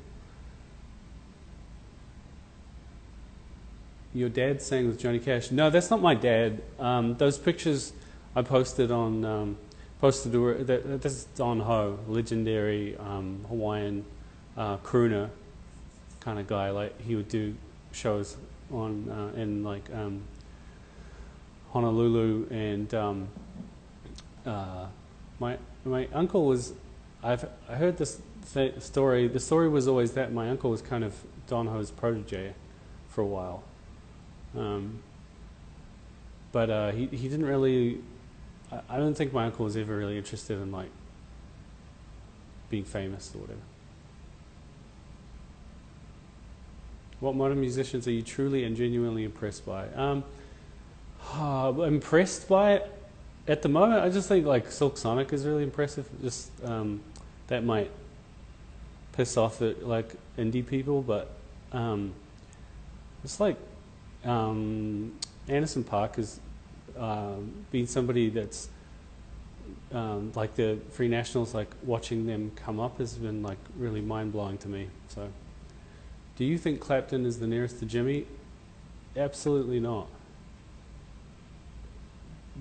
Your dad sang with Johnny Cash. No, that's not my dad. Those pictures I posted on this is Don Ho, legendary Hawaiian crooner kind of guy. Like he would do shows on in like Honolulu, and my uncle was. I heard this story. The story was always that my uncle was kind of Don Ho's protege for a while. But he didn't really. I don't think my uncle was ever really interested in like being famous or whatever. What modern musicians are you truly and genuinely impressed by? Impressed by it at the moment. I just think like Silk Sonic is really impressive. Just that might piss off like indie people, but it's like Anderson .Paak has been somebody that's like the Free Nationals, like watching them come up has been like really mind blowing to me. So, do you think Clapton is the nearest to Jimmy? Absolutely not.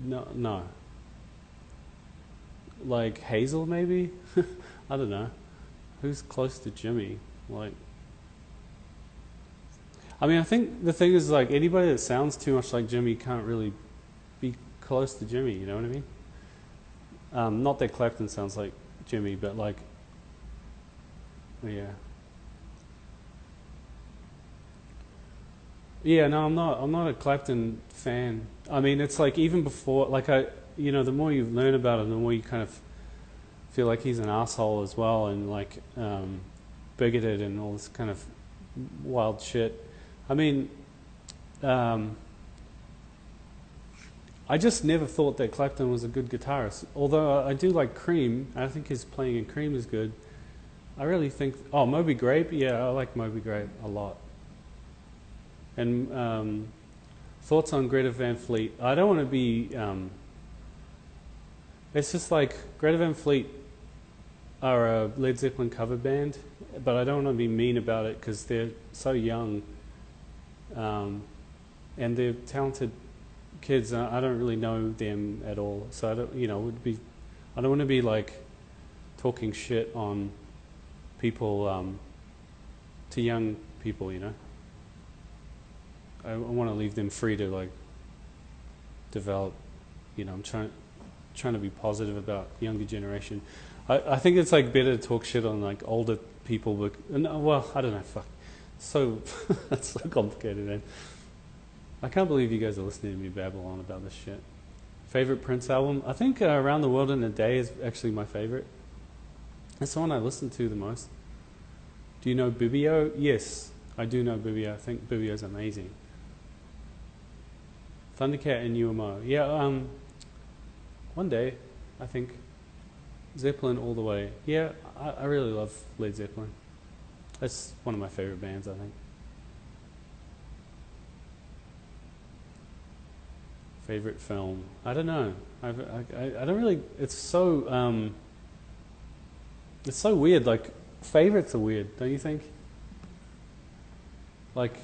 No. Like Hazel, maybe? I don't know. Who's close to Jimmy? Like, I mean, I think the thing is, like, anybody that sounds too much like Jimmy can't really be close to Jimmy, you know what I mean? Not that Clapton sounds like Jimmy, but like, yeah. Yeah, no, I'm not a Clapton fan. I mean, it's like even before, like the more you learn about him, the more you kind of feel like he's an asshole as well, and like bigoted and all this kind of wild shit. I mean, I just never thought that Clapton was a good guitarist. Although I do like Cream, I think his playing in Cream is good. I really think. Oh, Moby Grape, yeah, I like Moby Grape a lot. And thoughts on Greta Van Fleet? I don't want to be. It's just like Greta Van Fleet are a Led Zeppelin cover band, but I don't want to be mean about it because they're so young, and they're talented kids. I don't really know them at all, so I don't. I don't want to be like talking shit on people to young people. I want to leave them free to like develop. I'm trying to be positive about younger generation. I think it's like better to talk shit on like older people. But well, I don't know. Fuck. So that's so complicated, man. I can't believe you guys are listening to me babble on about this shit. Favorite Prince album? I think Around the World in a Day is actually my favorite. That's the one I listen to the most. Do you know Bibio? Yes, I do know Bibio. I think Bibio's amazing. Thundercat and UMO. Yeah, one day, I think. Zeppelin all the way. Yeah, I really love Led Zeppelin. That's one of my favorite bands, I think. Favorite film? I don't know. I don't really. It's so weird. Like favorites are weird, don't you think? Like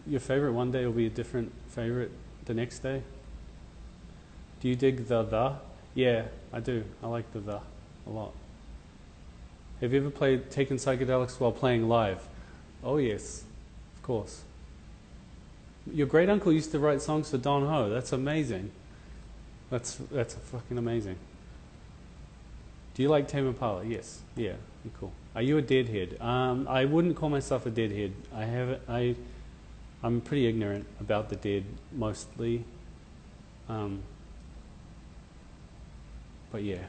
your favorite one day will be a different favorite the next day. Do you dig the? Yeah, I do. I like the a lot. Have you ever taken psychedelics while playing live? Oh yes, of course. Your great uncle used to write songs for Don Ho. That's amazing. That's fucking amazing. Do you like Tame Impala? Yes. Yeah. Cool. Are you a deadhead? I wouldn't call myself a deadhead. I'm pretty ignorant about the Dead mostly. But yeah.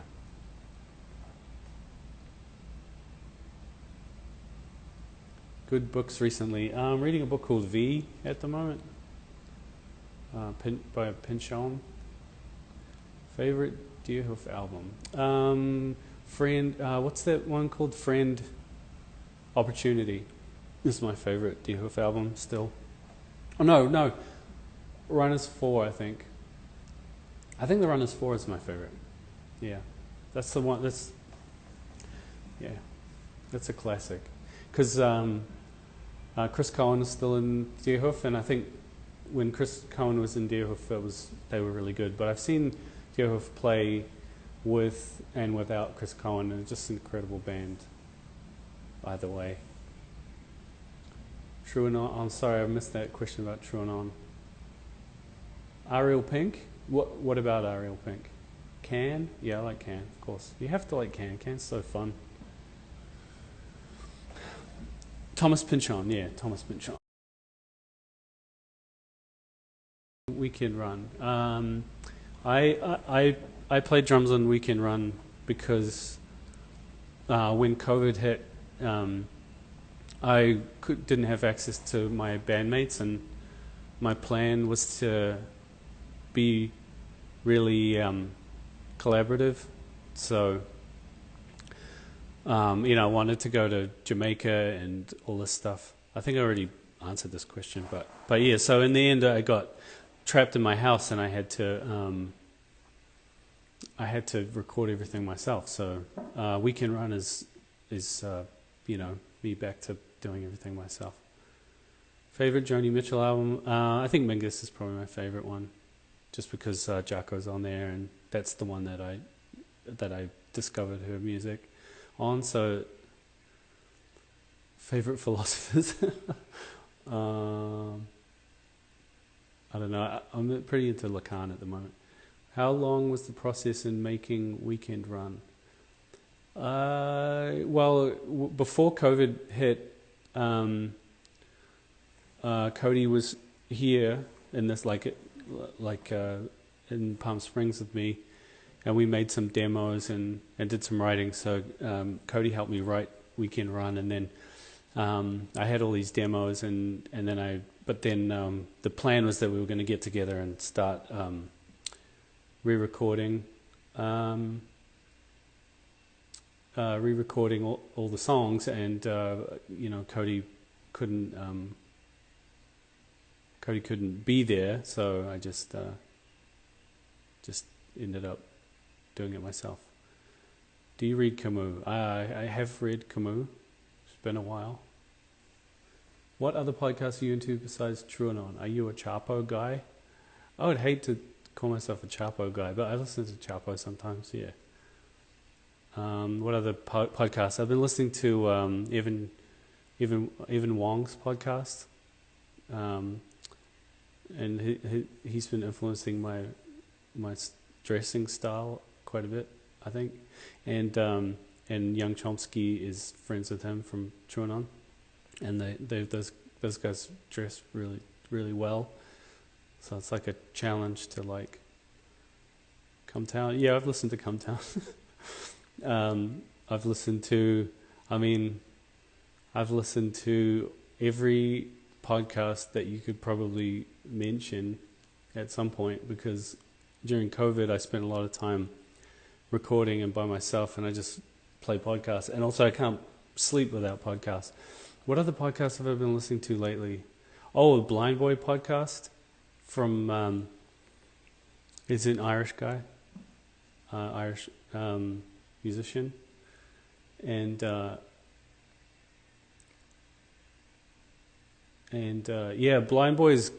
Good books recently. I'm reading a book called V at the moment, by Pinchon. Favorite Deerhoof album? Friend. What's that one called? Friend. Opportunity. This is my favorite Deerhoof album still. Oh no. Runners 4, I think. I think the Runners 4 is my favorite. Yeah, that's the one. That's a classic. Because Chris Cohen is still in Deerhoof, and I think when Chris Cohen was in Deerhoof, they were really good. But I've seen Deerhoof play with and without Chris Cohen, and it's just an incredible band. Either way. True and On. I'm sorry, I missed that question about True and On. Ariel Pink. What about Ariel Pink? Can? Yeah, I like Can, of course. You have to like Can. Can's so fun. Thomas Pynchon, yeah, Thomas Pynchon. Weekend Run. I played drums on Weekend Run because when COVID hit, I didn't have access to my bandmates, and my plan was to be really collaborative. So, I wanted to go to Jamaica and all this stuff. I think I already answered this question, but yeah. So in the end, I got trapped in my house, and I had to record everything myself. So Weekend Run is me back to doing everything myself. Favorite Joni Mitchell album? I think Mingus is probably my favorite one, just because Jacko's on there, and that's the one that I discovered her music on. So, favorite philosophers? I don't know. I'm pretty into Lacan at the moment. How long was the process in making Weekend Run? Before COVID hit, Cody was here in this in Palm Springs with me, and we made some demos and did some writing. So Cody helped me write Weekend Run, and then I had all these demos, and then the plan was that we were going to get together and start re-recording all the songs, and Cody couldn't be there, so I just ended up doing it myself. Do you read Camus? I have read Camus. It's been a while. What other podcasts are you into besides True and On? Are you a Chapo guy? I would hate to call myself a Chapo guy, but I listen to Chapo sometimes, yeah. What other podcasts? I've been listening to Evan Wong's podcast, and he's been influencing my dressing style quite a bit, I think. And Young Chomsky is friends with him from True and On, and those guys dress really, really well. So it's like a challenge to like Come Town. Yeah, I've listened to Come Town. I've listened to every podcast that you could probably mention at some point, because during COVID I spent a lot of time recording and by myself, and I just play podcasts, and also I can't sleep without podcasts. What other podcasts have I been listening to lately? Oh, the Blind Boy podcast from is an Irish guy, Irish musician, and Blind Boy is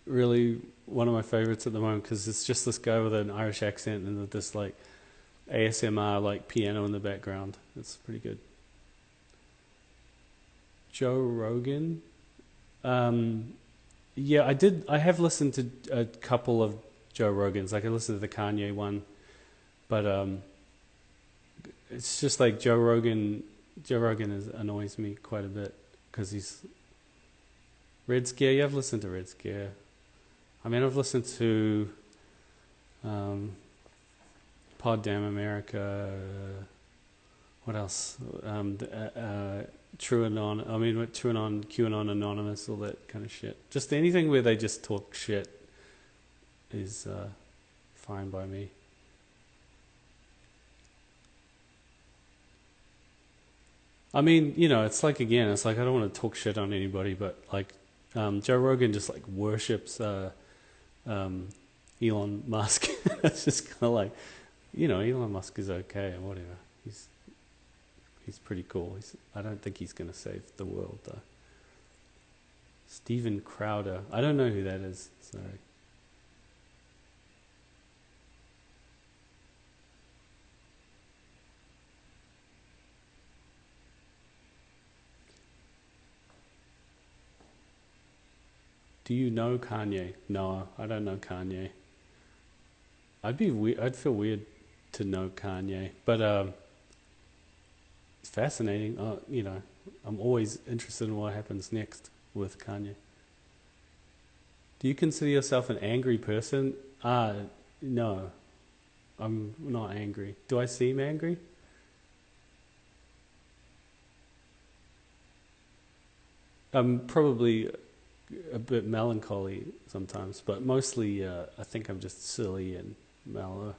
really one of my favorites at the moment, because it's just this guy with an Irish accent and this like ASMR like piano in the background. It's pretty good. Joe Rogan. I have listened to a couple of Joe Rogans. Like I listened to the Kanye one, but it's just like Joe Rogan annoys me quite a bit, because he's Red Scare. Yeah, I've listened to Red Scare. I mean, I've listened to Pod Damn America. What else? True and On. True and On, QAnon Anonymous, all that kind of shit. Just anything where they just talk shit is fine by me. I mean, it's like, again, it's like I don't want to talk shit on anybody, but like Joe Rogan just like worships Elon Musk. It's just kind of like, Elon Musk is okay and whatever. He's pretty cool. I don't think he's going to save the world though. Steven Crowder. I don't know who that is. Sorry. Do you know Kanye? No, I don't know Kanye. I'd feel weird to know Kanye, but it's fascinating. I'm always interested in what happens next with Kanye. Do you consider yourself an angry person? No, I'm not angry. Do I seem angry? I'm probably a bit melancholy sometimes, but mostly I think I'm just silly and mellow.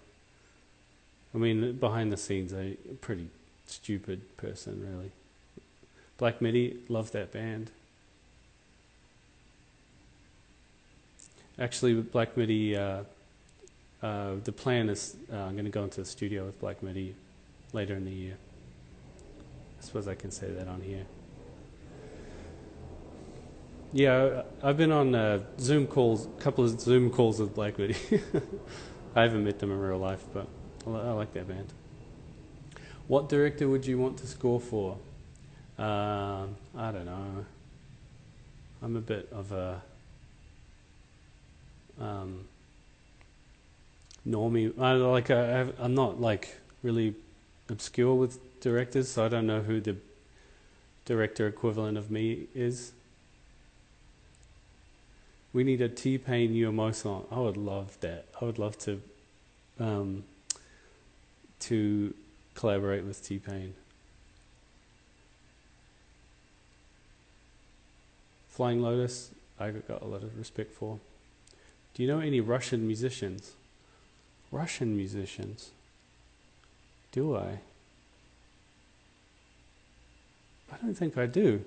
I mean, behind the scenes, I'm a pretty stupid person, really. Black Midi, love that band. Actually, with Black Midi, the plan is I'm going to go into the studio with Black Midi later in the year. I suppose I can say that on here. Yeah, I've been on Zoom calls, a couple of Zoom calls with Black Midi. I haven't met them in real life, but I like that band. What director would you want to score for? I don't know. I'm a bit of a normie. I'm not like really obscure with directors, so I don't know who the director equivalent of me is. We need a T-Pain UMO song. I would love that. I would love to collaborate with T-Pain. Flying Lotus, I got a lot of respect for. Do you know any Russian musicians? Russian musicians? Do I? I don't think I do.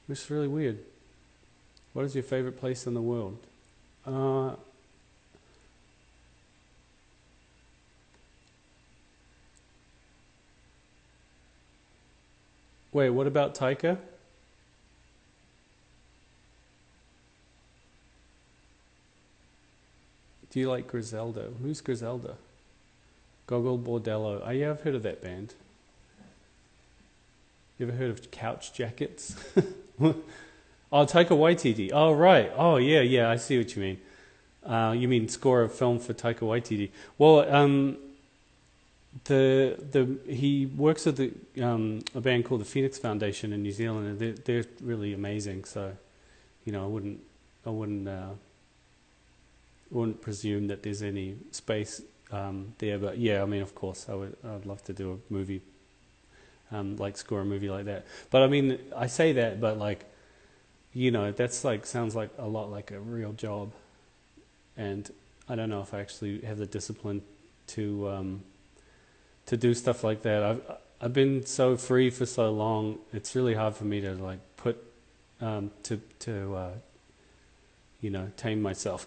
Which is really weird. What is your favorite place in the world? Wait, what about Taika? Do you like Griselda? Who's Griselda? Gogol Bordello. Oh yeah, I've heard of that band. You ever heard of Couch Jackets? Oh, Taika Waititi. Oh, right. Oh, yeah, I see what you mean. You mean score a film for Taika Waititi. Well, he works with a band called the Phoenix Foundation in New Zealand, and they're really amazing. So, I wouldn't presume that there's any space there. But yeah, I mean, of course, I'd love to do a movie, like score a movie like that. But I mean, I say that, but like, that's like sounds like a lot like a real job, and I don't know if I actually have the discipline to do stuff like that. I've been so free for so long. It's really hard for me to like put tame myself.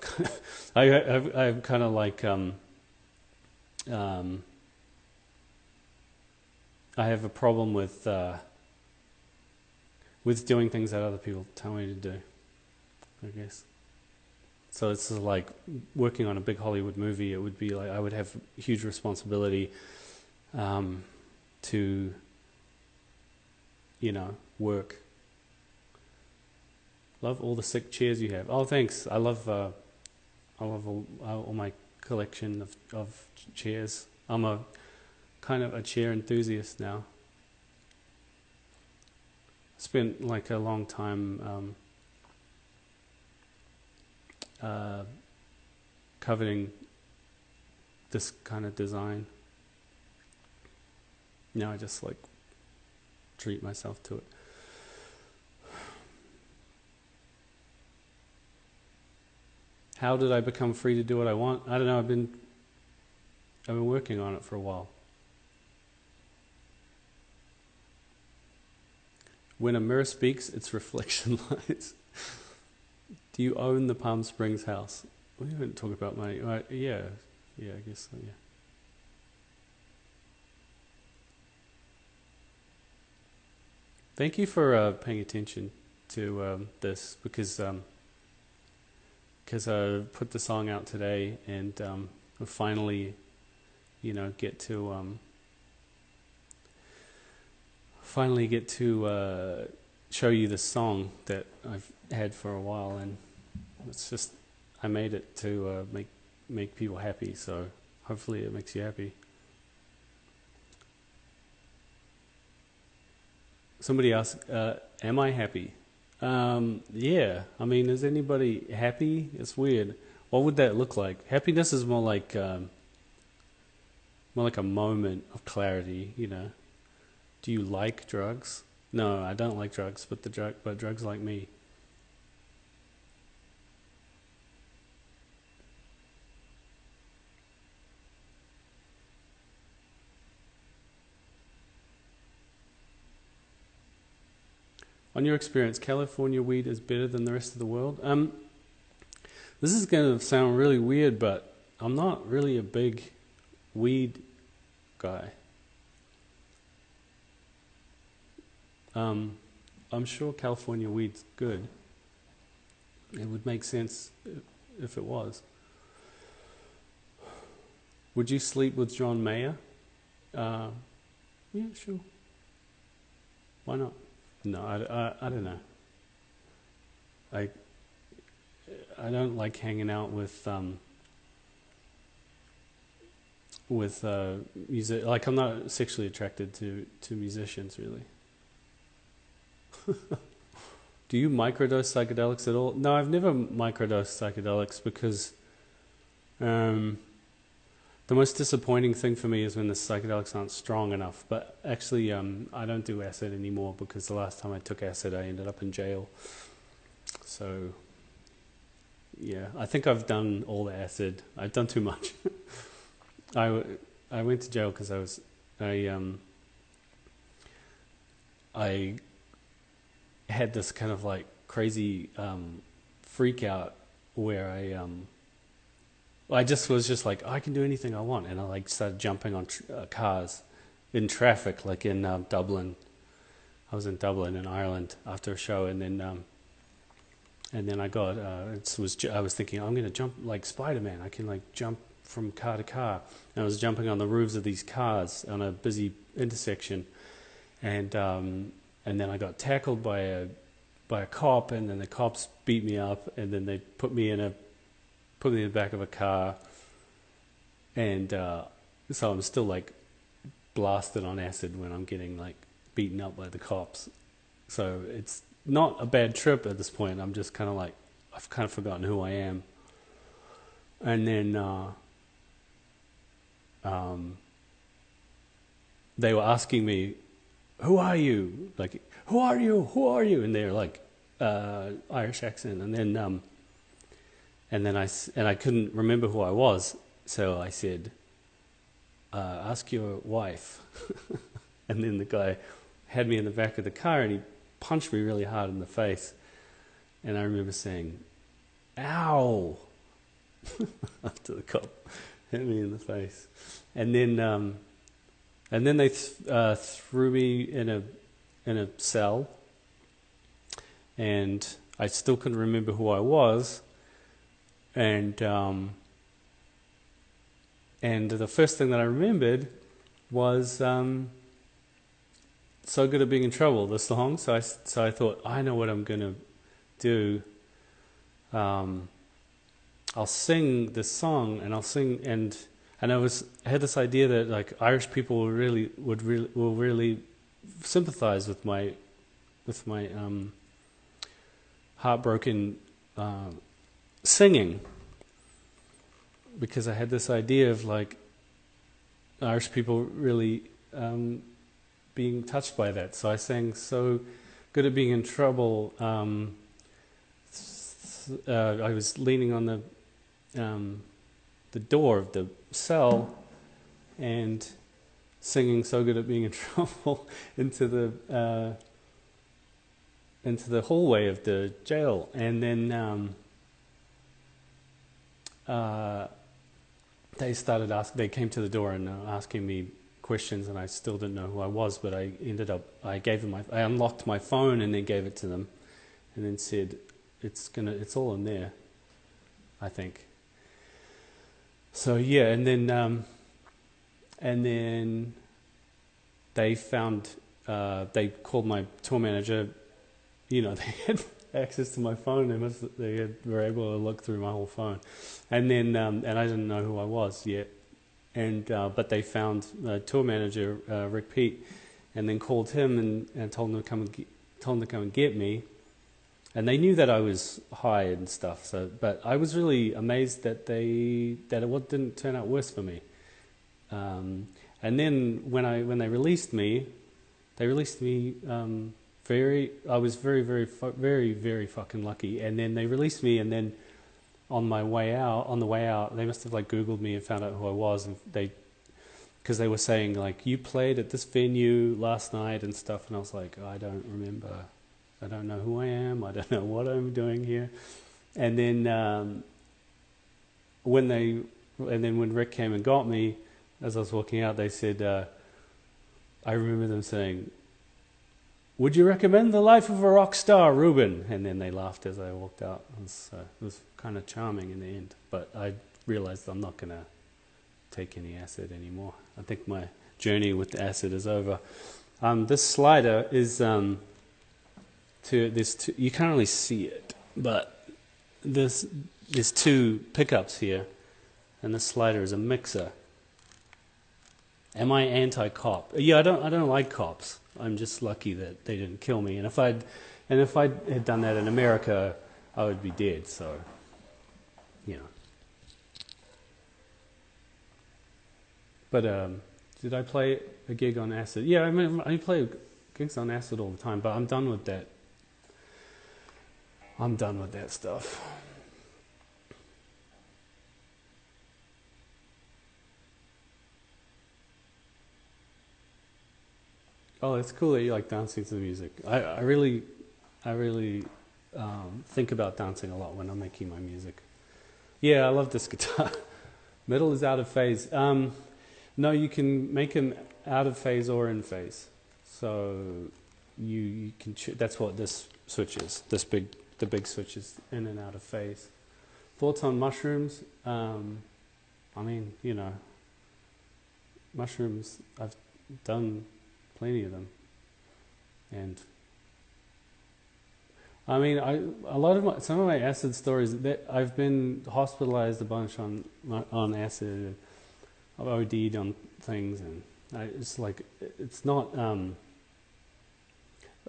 I'm kind of like I have a problem with doing things that other people tell me to do, I guess. So it's sort of like working on a big Hollywood movie. It would be like I would have huge responsibility to, work. Love all the sick chairs you have. Oh, thanks. I love all my collection of chairs. I'm a kind of a chair enthusiast now. Spent like a long time coveting this kind of design. Now I just like treat myself to it. How did I become free to do what I want? I don't know. I've been working on it for a while. When a mirror speaks, its reflection lies. Do you own the Palm Springs house? We haven't talked about money. Right, yeah, I guess so, yeah. Thank you for paying attention to this because I put the song out today, and I finally, get to show you the song that I've had for a while, and it's just I made it to make people happy. So hopefully it makes you happy. Somebody asked, am I happy? Yeah. I mean, is anybody happy? It's weird. What would that look like? Happiness is more like a moment of clarity, Do you like drugs? No, I don't like drugs, but drugs like me. On your experience, California weed is better than the rest of the world? This is going to sound really weird, but I'm not really a big weed guy. I'm sure California weed's good. It would make sense if it was. Would you sleep with John Mayer? Yeah, sure. Why not? No, I don't know. I don't like hanging out with music. Like, I'm not sexually attracted to musicians, really. Do you microdose psychedelics at all? No, I've never microdosed psychedelics because the most disappointing thing for me is when the psychedelics aren't strong enough. But actually, I don't do acid anymore because the last time I took acid, I ended up in jail. So, yeah, I think I've done all the acid. I've done too much. I went to jail because I had this kind of like crazy freak out where I just was just like, I can do anything I want, and I like started jumping on cars in traffic, like in Dublin. I was in Dublin in Ireland after a show, and then I got I was thinking, I'm going to jump like Spider-Man. I can like jump from car to car, and I was jumping on the roofs of these cars on a busy intersection, and then I got tackled by a cop, and then the cops beat me up, and then they put me in the back of a car, and so I'm still like blasted on acid when I'm getting like beaten up by the cops. So it's not a bad trip at this point. I'm just kind of like, I've kind of forgotten who I am. And then they were asking me, who are you? Like, who are you? Who are you? And they're like Irish accent, and then I couldn't remember who I was, so I said, ask your wife. And then the guy had me in the back of the car, and he punched me really hard in the face, and I remember saying, ow, after the cop hit me in the face. And then they threw me in a cell, and I still couldn't remember who I was. And the first thing that I remembered was "So Good at Being in Trouble," the song. So I thought, I know what I'm going to do. I'll sing this song, and I'll sing, and I had this idea that like Irish people will really sympathize with my heartbroken singing, because I had this idea of like Irish people really being touched by that. So I sang "So Good at Being in Trouble." I was leaning on the door of the cell and singing "So Good at Being in Trouble" into the hallway of the jail, and then they came to the door and asking me questions, and I still didn't know who I was, but I unlocked my phone and then gave it to them, and then said, it's all in there, I think. So yeah, and then they found, they called my tour manager. You know, they had access to my phone. Were able to look through my whole phone, and then and I didn't know who I was yet. And but they found tour manager Rick Pete, and then called him and told him to come and get me. And they knew that I was high and stuff. So, but I was really amazed that it didn't turn out worse for me. And then when they released me, I was very fucking lucky. And then they released me, and then on the way out, they must have like Googled me and found out who I was, and because they were saying like, you played at this venue last night and stuff, and I was like, I don't remember. I don't know who I am. I don't know what I'm doing here. And then when Rick came and got me, as I was walking out, they said, I remember them saying, "Would you recommend The Life of a Rock Star, Ruban?" And then they laughed as I walked out. It was kind of charming in the end. But I realized I'm not going to take any acid anymore. I think my journey with the acid is over. This slider is... you can't really see it, but there's two pickups here, and the slider is a mixer. Am I anti-cop? Yeah, I don't like cops. I'm just lucky that they didn't kill me. And if I had done that in America, I would be dead. So, you know. But did I play a gig on acid? Yeah, I mean, I play gigs on acid all the time, but I'm done with that. I'm done with that stuff. Oh, it's cool that you like dancing to the music. I really think about dancing a lot when I'm making my music. Yeah, I love this guitar. Metal is out of phase. No, you can make them out of phase or in phase. So you can. That's what this switch is. The big switch is in and out of phase. Thoughts on mushrooms? I mean, you know, mushrooms. I've done plenty of them, and I mean, some of my acid stories. That I've been hospitalized a bunch on acid. I've OD'd on things, and it's like it's not. I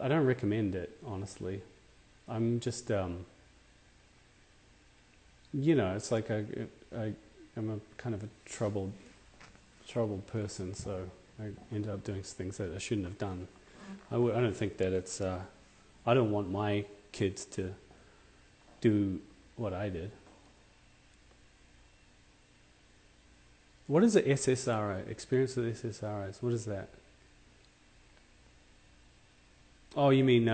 don't recommend it, honestly. I'm just, you know, it's like I'm a kind of a troubled person, so I ended up doing things that I shouldn't have done. I don't think that it's. I don't want my kids to do what I did. What is the SSRI? Experience with SSRIs. What is that? Oh, you mean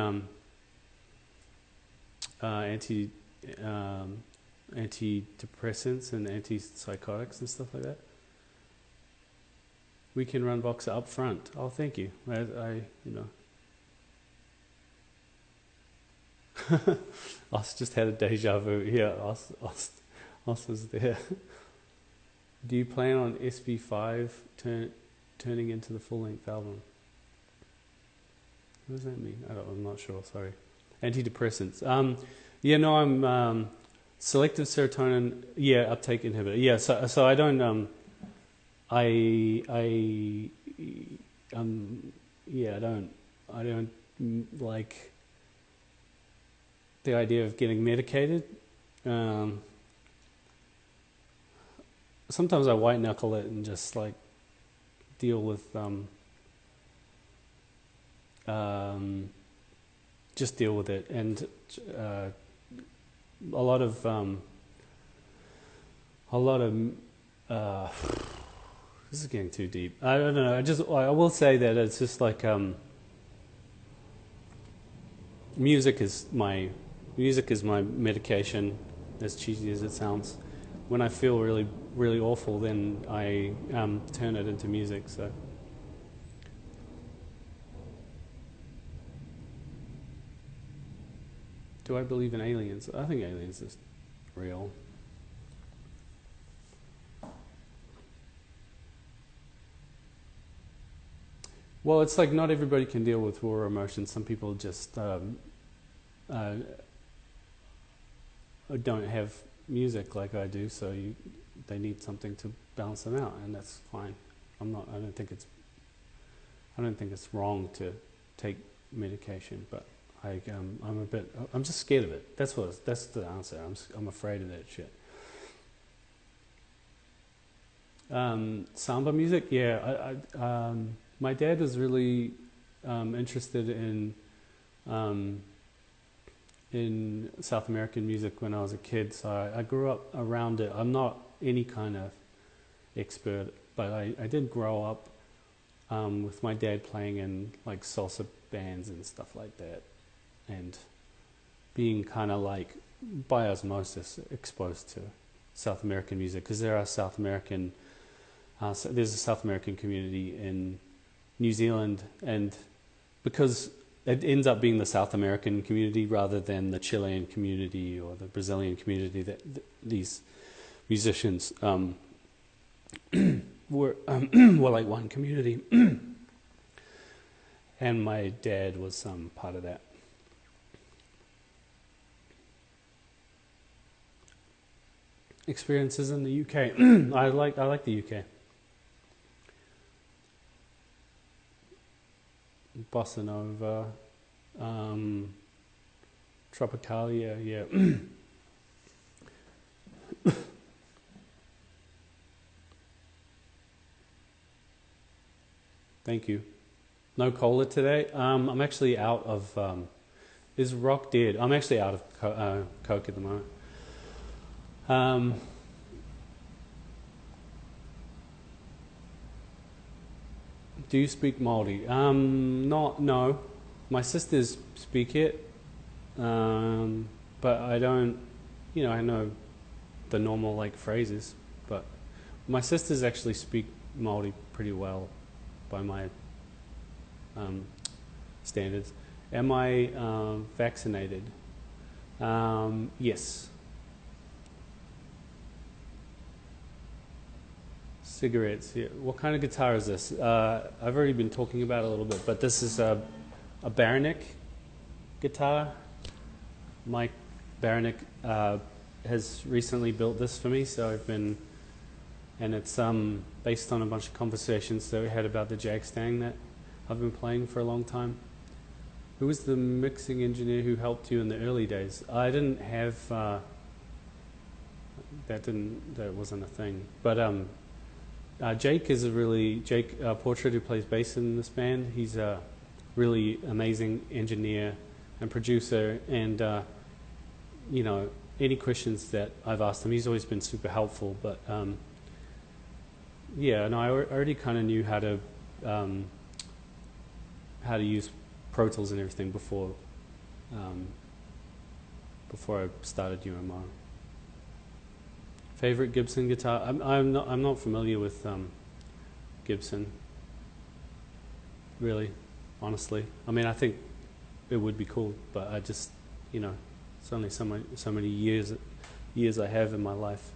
antidepressants and antipsychotics and stuff like that? We can run Voxer up front. Oh, thank you. I Os just had a deja vu. Yeah, Os was there. Do you plan on SB5 turning into the full-length album? What does that mean? I'm not sure, sorry. Antidepressants. I'm selective serotonin, uptake inhibitor. Yeah, so I don't I don't like the idea of getting medicated. Sometimes I white knuckle it and just like deal with just deal with it, and a lot of this is getting too deep. I don't know. I will say that it's just like music is my medication, as cheesy as it sounds. When I feel really, really awful, then I turn it into music. So. Do I believe in aliens? I think aliens is real. Well, it's like not everybody can deal with raw emotions. Some people just uh, don't have music like I do, so they need something to balance them out, and that's fine. I don't think it's wrong to take medication, but I'm just scared of it. That's the answer. I'm afraid of that shit. Samba music, yeah. My dad was really interested in South American music when I was a kid, so I grew up around it. I'm not any kind of expert, but I did grow up with my dad playing in like salsa bands and stuff like that, and being kind of like by osmosis exposed to South American music, because there's a South American community in New Zealand, and because it ends up being the South American community rather than the Chilean community or the Brazilian community that these musicians were like one community. And my dad was part of that. Experiences in the UK. I like the UK. Bossa Nova, Tropicalia, yeah. Thank you. No cola today. I'm actually out of. Is rock dead? I'm actually out of Coke at the moment. Do you speak Māori? No. My sisters speak it, but I don't. I know the normal like phrases, but my sisters actually speak Māori pretty well by my standards. Am I vaccinated? Yes. Cigarettes, yeah. What kind of guitar is this? I've already been talking about it a little bit, but this is a Baronic guitar. Mike Baronic has recently built this for me, so and it's based on a bunch of conversations that we had about the Jagstang that I've been playing for a long time. Who was the mixing engineer who helped you in the early days? I didn't have, that wasn't a thing, but Jake Portrait, who plays bass in this band, he's a really amazing engineer and producer, and any questions that I've asked him, he's always been super helpful. But I already kind of knew how to use Pro Tools and everything before I started UMR. Favorite Gibson guitar? I'm not familiar with Gibson. Really, honestly. I mean, I think it would be cool, but I just, it's only so many years I have in my life.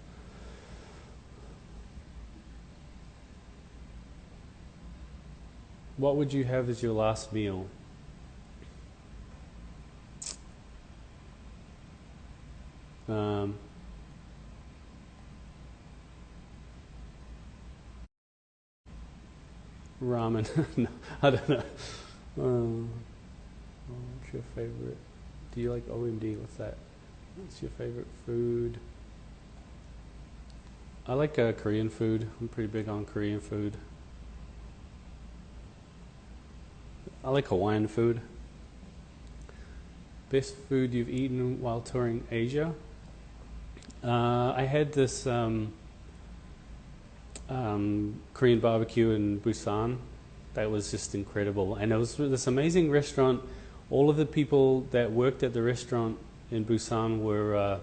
What would you have as your last meal? Ramen. No, I don't know. What's your favorite? Do you like OMD? What's that? What's your favorite food? I like Korean food. I'm pretty big on Korean food. I like Hawaiian food. Best food you've eaten while touring Asia? I had this Korean barbecue in Busan that was just incredible, and it was this amazing restaurant. All of the people that worked at the restaurant in Busan were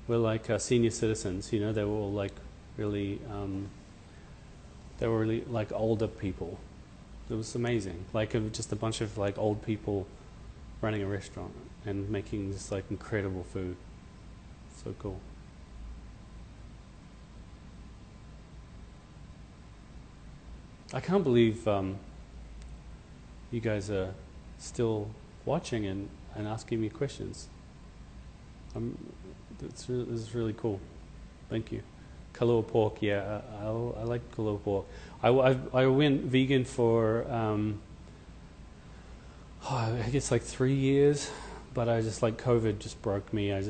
like senior citizens. They were all like really like older people. It was amazing, like just a bunch of like old people running a restaurant. and making this like incredible food. So cool. I can't believe you guys are still watching and asking me questions. This is really cool. Think you. Kalua pork, yeah, I like kalua pork. I went vegan for I guess like 3 years, but I just like COVID just broke me. I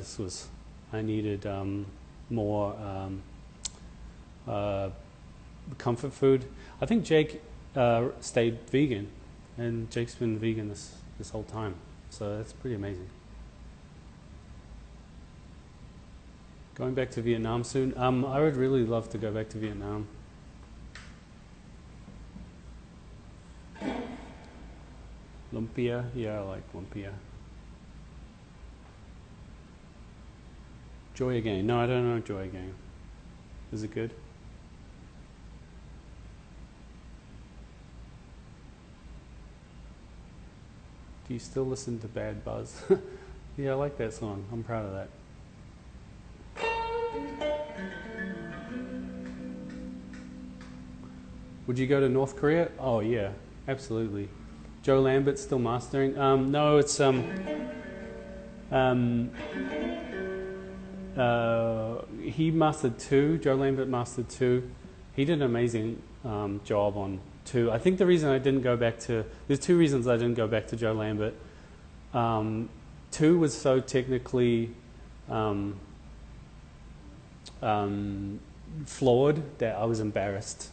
needed more comfort food. I think Jake stayed vegan, and Jake's been vegan this whole time, so that's pretty amazing. Going back to Vietnam soon. I would really love to go back to Vietnam. Lumpia, yeah, I like lumpia. Joy Again. No, I don't know Joy Again. Is it good? Do you still listen to Bad Buzz? Yeah, I like that song. I'm proud of that. Would you go to North Korea? Oh yeah, absolutely. Joe Lambert's still mastering. No, it's he mastered 2. Joe Lambert mastered 2. He did an amazing job on 2. I think the reason I didn't go back to there's 2 reasons I didn't go back to Joe Lambert. 2 was so technically flawed that I was embarrassed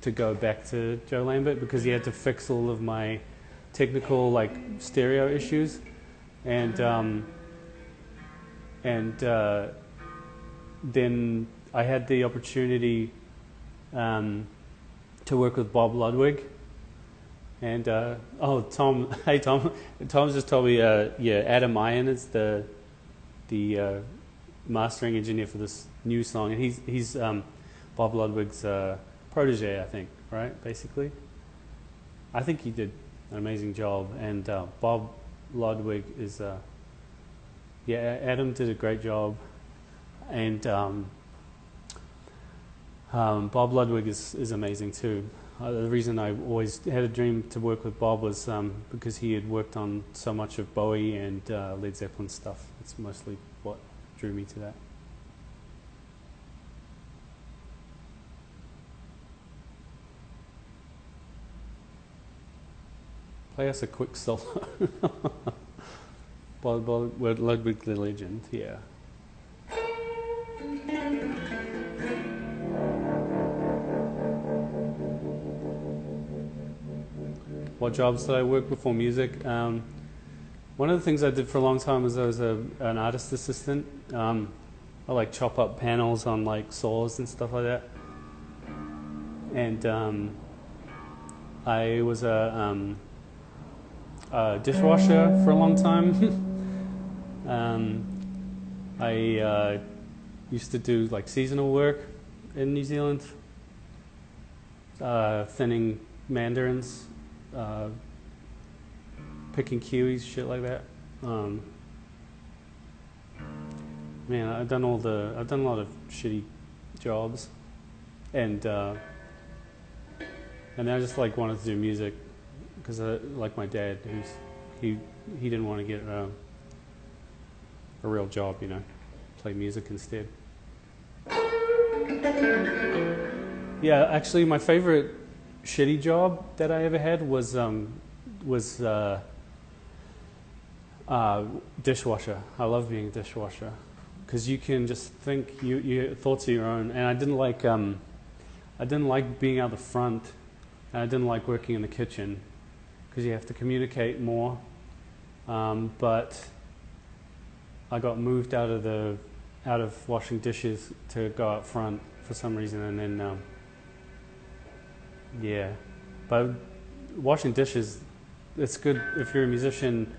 to go back to Joe Lambert because he had to fix all of my technical like stereo issues, and then I had the opportunity to work with Bob Ludwig, and Tom, hey Tom just told me yeah, Adam Iron is the mastering engineer for this new song, and he's Bob Ludwig's protege, I think, right? Basically, I think he did an amazing job, and Bob Ludwig is yeah, Adam did a great job, and Bob Ludwig is amazing too. The reason I always had a dream to work with Bob was because he had worked on so much of Bowie and Led Zeppelin stuff. It's mostly what drew me to that. Play us a quick solo. Bob Ludwig the Legend, yeah. What jobs did I work before music? One of the things I did for a long time was I was an artist assistant. I like chop up panels on like saws and stuff like that. And I was a dishwasher for a long time. I used to do like seasonal work in New Zealand, thinning mandarins, picking kiwis, shit like that. Man, I've done a lot of shitty jobs, and I just like wanted to do music because like my dad, he didn't want to get a real job, you know, play music instead. Yeah, actually, my favorite shitty job that I ever had was dishwasher. I love being a dishwasher because you can just think your thoughts are your own. And I didn't like being out the front, and I didn't like working in the kitchen because you have to communicate more. But I got moved out of washing dishes to go out front for some reason, and then yeah. But washing dishes, it's good if you're a musician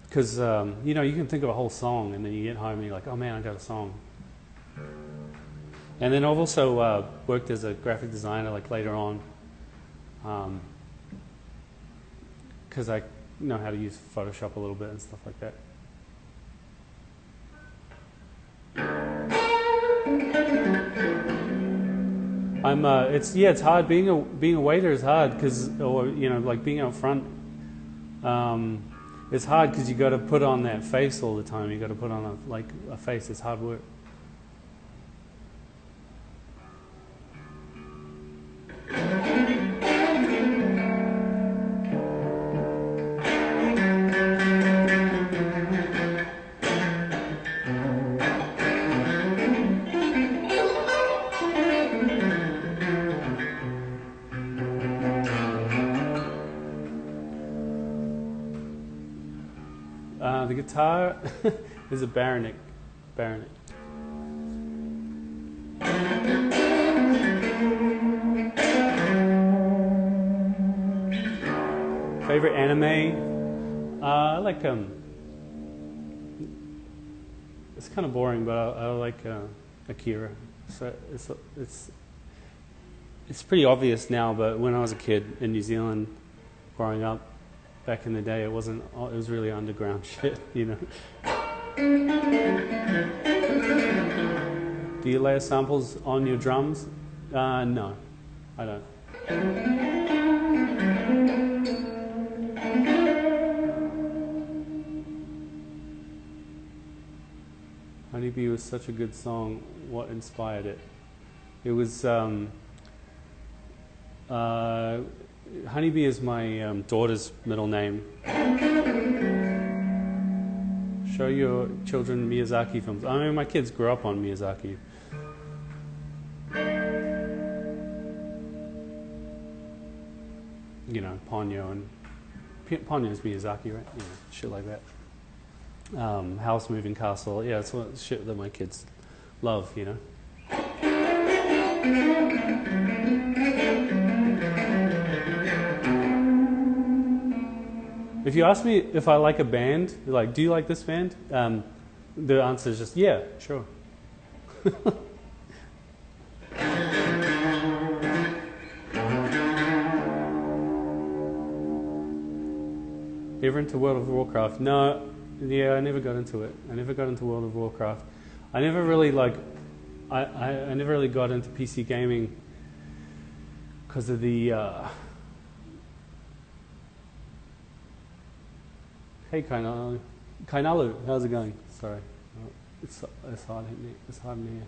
because you know, you can think of a whole song and then you get home and you're like, oh man, I got a song. And then I've also worked as a graphic designer like later on because I know how to use Photoshop a little bit and stuff like that. It's hard being a waiter is hard because, or like being out front. It's hard because you got to put on that face all the time. You got to put on a face. It's hard work. The guitar is a baronet. Favorite anime? I like it's kind of boring, but I like Akira. So it's pretty obvious now, but when I was a kid in New Zealand, growing up, back in the day, it wasn't. It was really underground shit, Do you layer samples on your drums? No, I don't. Honeybee was such a good song. What inspired it? It was. Honeybee is my daughter's middle name. Show your children Miyazaki films. I mean, my kids grew up on Miyazaki. Ponyo and Ponyo's Miyazaki, right? Shit like that. House Moving Castle. Yeah, it's shit that my kids love, If you ask me if I like a band, like, do you like this band? The answer is just, yeah, sure. Ever into World of Warcraft? No, yeah, I never got into it. I never got into World of Warcraft. I never really I never really got into PC gaming because of the. Hey Kainalu, how's it going? Sorry, it's hard in here. It's hard in here.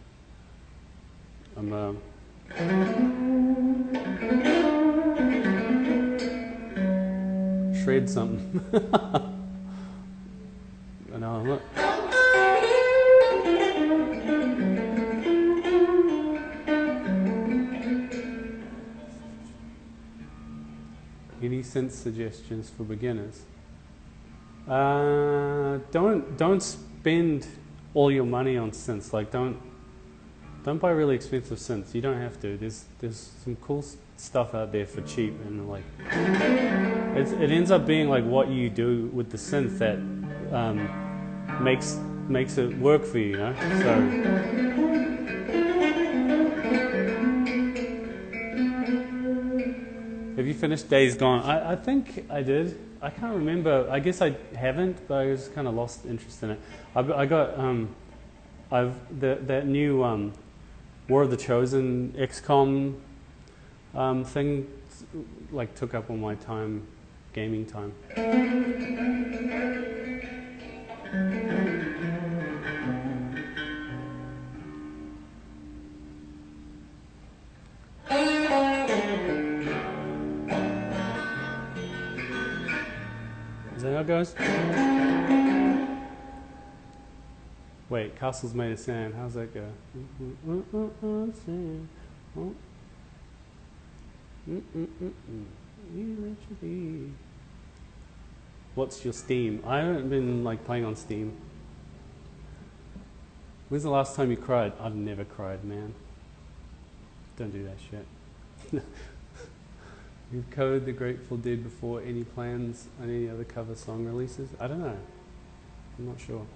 Shred something. I know. Look. Any synth suggestions for beginners? Don't spend all your money on synths. Like don't buy really expensive synths. You don't have to. There's some cool stuff out there for cheap, and like it ends up being like what you do with the synth that makes it work for you. So. Have you finished Days Gone? I think I did. I can't remember. I guess I haven't, but I was kind of lost interest in it. I got that new War of the Chosen XCOM thing like took up all my time, gaming time. Is that how it goes? Wait, castles made of sand. How's that go? What's your Steam? I haven't been like playing on Steam. When's the last time you cried? I've never cried, man. Don't do that shit. You've covered the Grateful Dead before. Any plans on any other cover song releases? I don't know. I'm not sure.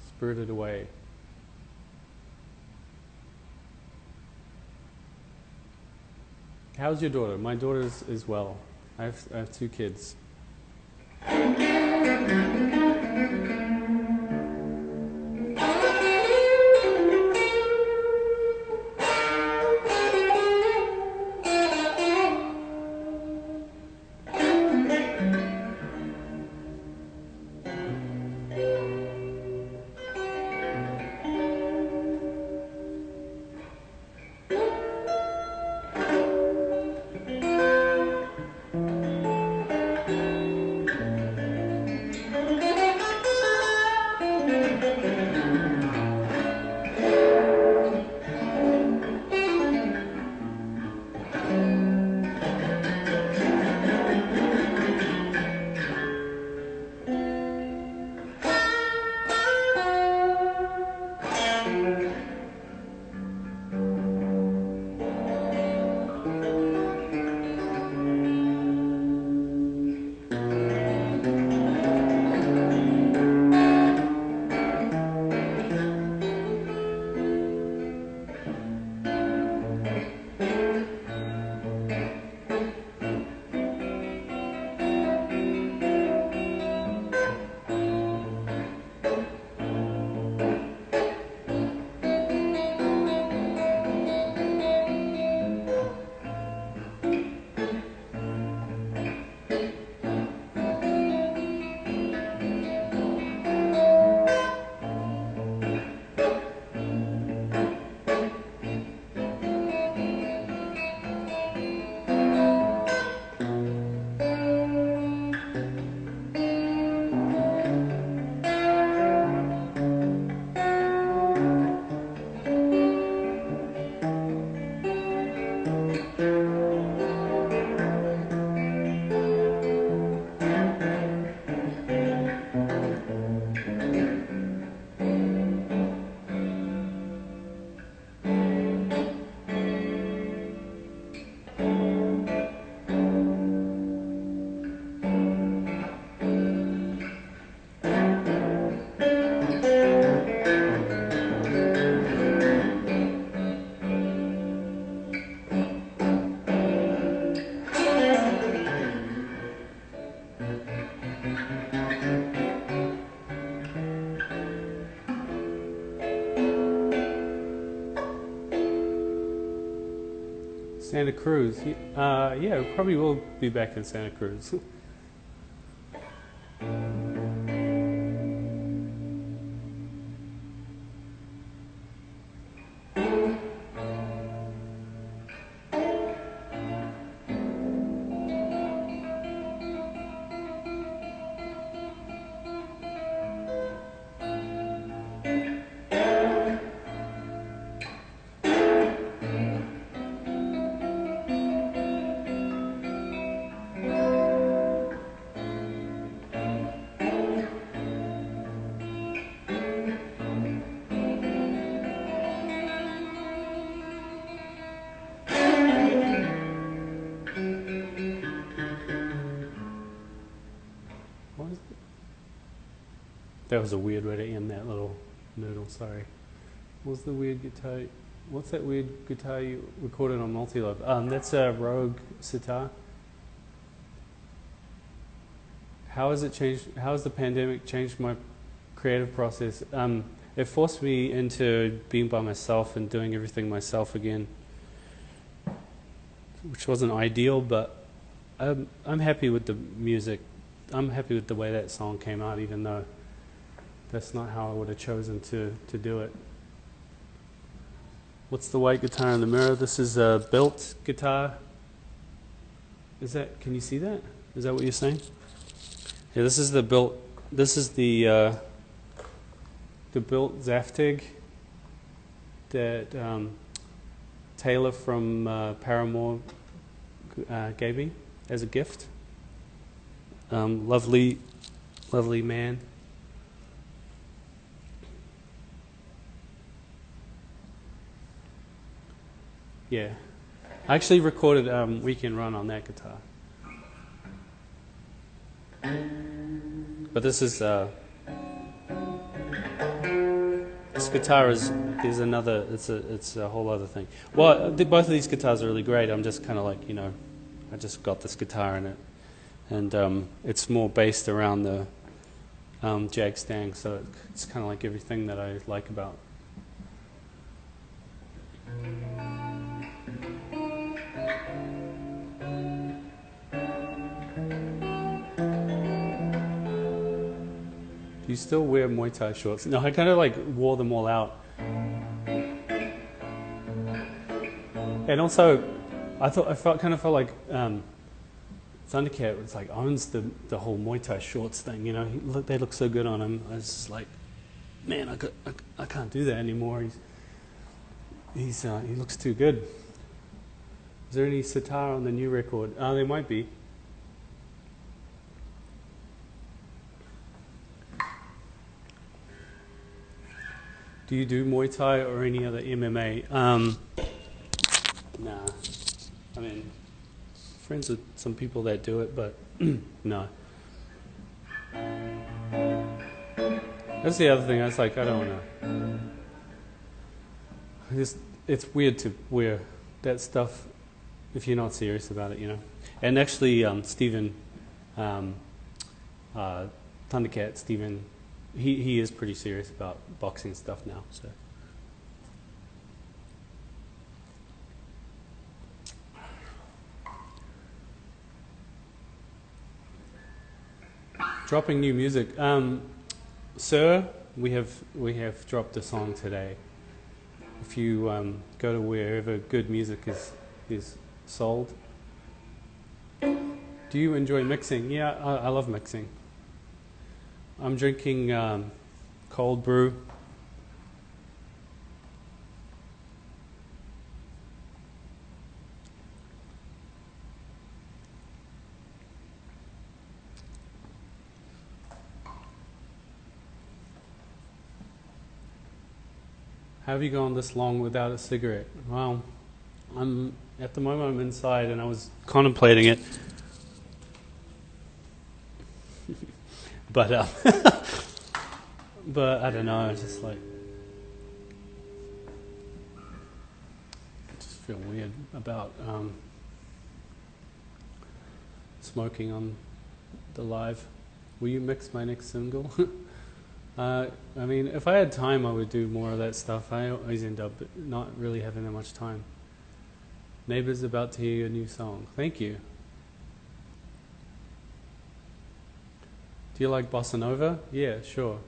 Spirited Away. How's your daughter? My daughter is well. I have 2 kids. Santa Cruz. Yeah, probably will be back in Santa Cruz. What was it? That was a weird way to end that little noodle, sorry. What was the weird guitar? What's that weird guitar you recorded on Multilove? That's a Rogue sitar. How has the pandemic changed my creative process? It forced me into being by myself and doing everything myself again, which wasn't ideal, but I'm happy with the music. I'm happy with the way that song came out, even though that's not how I would have chosen to do it. What's the white guitar in the mirror? This is a built guitar. Can you see that? Is that what you're saying? Yeah, this is the built Zaftig that Taylor from Paramore gave me as a gift. Lovely man. Yeah, I actually recorded Weekend Run on that guitar. But this guitar is another. It's a whole other thing. Well, both of these guitars are really great. I'm just kind of like, I just got this guitar in it, and it's more based around the Jag Stang, so it's kind of like everything that I like about. Do you still wear Muay Thai shorts? No, I kind of like wore them all out. And also, I kind of felt like Thundercat was like owns the whole Muay Thai shorts thing. They look so good on him. I was just like, man, I can't do that anymore. He looks too good. Is there any sitar on the new record? There might be. Do you do Muay Thai or any other MMA? Nah. I mean, friends with some people that do it, but no. That's the other thing. I was like, I don't want to. It's weird to wear that stuff if you're not serious about it, And actually, Stephen, Thundercat, Stephen, he is pretty serious about boxing stuff now. So. Dropping new music. Sir, we have dropped a song today. If you go to wherever good music is sold. Do you enjoy mixing? Yeah, I love mixing. I'm drinking cold brew. How have you gone this long without a cigarette? Well, at the moment I'm inside and I was contemplating it. But I don't know, it's just like, I just feel weird about smoking on the live. Will you mix my next single? I mean, if I had time, I would do more of that stuff. I always end up not really having that much time. Neighbors about to hear your new song. Thank you. Do you like bossa nova? Yeah, sure.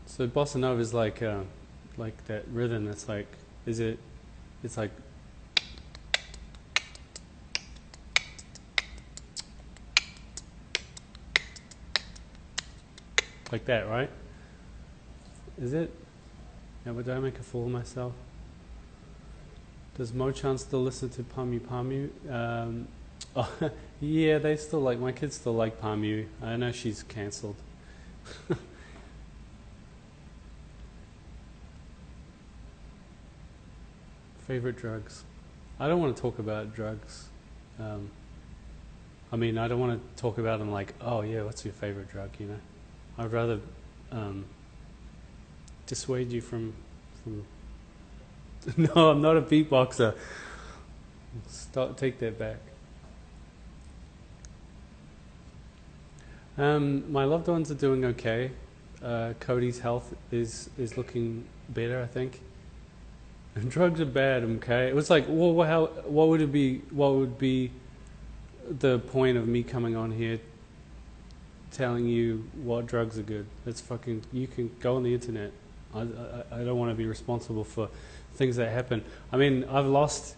So bossa nova is like that rhythm that's like, it's like that, right? Is it? Yeah, but did I make a fool of myself? Does Mo-chan still listen to Pamu Pamu? Oh, yeah, they still like, my kids still like Pamu. I know she's cancelled. Favorite drugs? I don't want to talk about drugs. I mean, I don't want to talk about them like, oh yeah, what's your favorite drug, you know? I'd rather dissuade you from No, I'm not a beatboxer. Take that back. My loved ones are doing okay. Cody's health is looking better, I think. And drugs are bad, okay? It was like, well, what would it be? What would be the point of me coming on here telling you what drugs are good? It's fucking. You can go on the internet. I don't want to be responsible for things that happen. I mean, I've lost.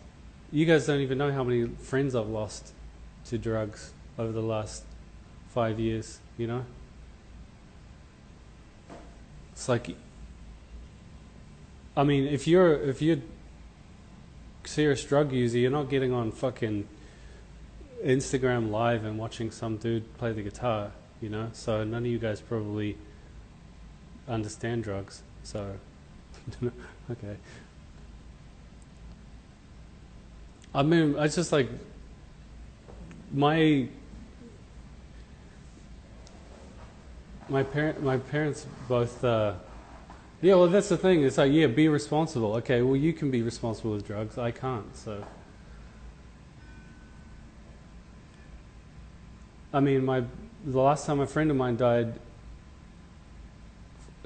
You guys don't even know how many friends I've lost to drugs over the last 5 years. You know, it's like. I mean, if you're a serious drug user, you're not getting on fucking Instagram Live and watching some dude play the guitar, you know? So none of you guys probably understand drugs. So, okay. I mean, I just like my parents both. Yeah, well, that's the thing. It's like, yeah, be responsible. Okay, well, you can be responsible with drugs. I can't. So, I mean, the last time a friend of mine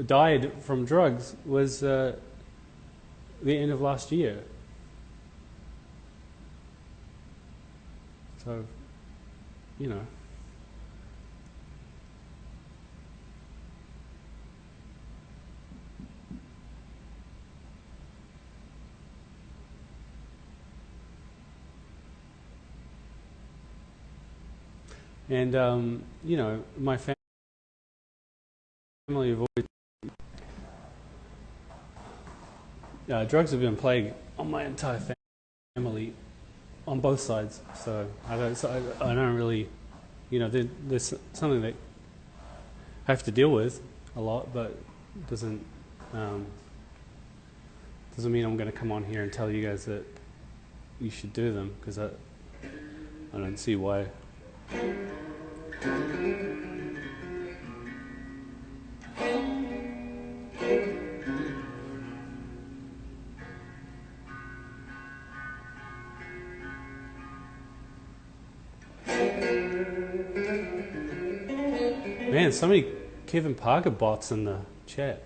died from drugs was the end of last year. So, you know. And you know, my family have always drugs have been plagued on my entire family on both sides. So I don't really, you know, there's something that I have to deal with a lot, but doesn't mean I'm going to come on here and tell you guys that you should do them, because I don't see why. Man, so many Kevin Parker bots in the chat.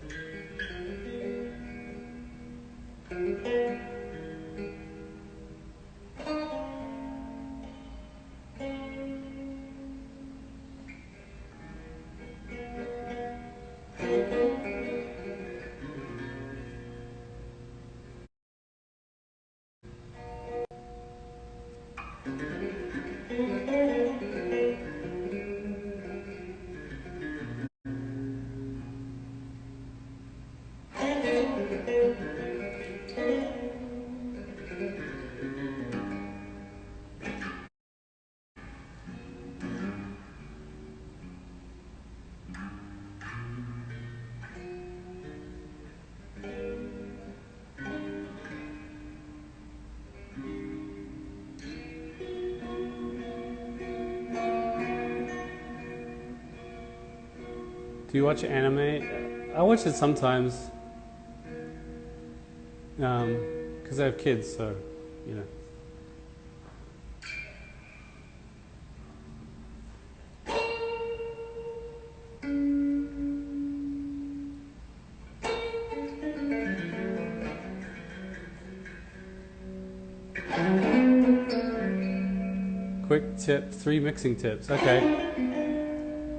Do you watch anime? I watch it sometimes, because I have kids, so, you know. 3 mixing tips. Okay.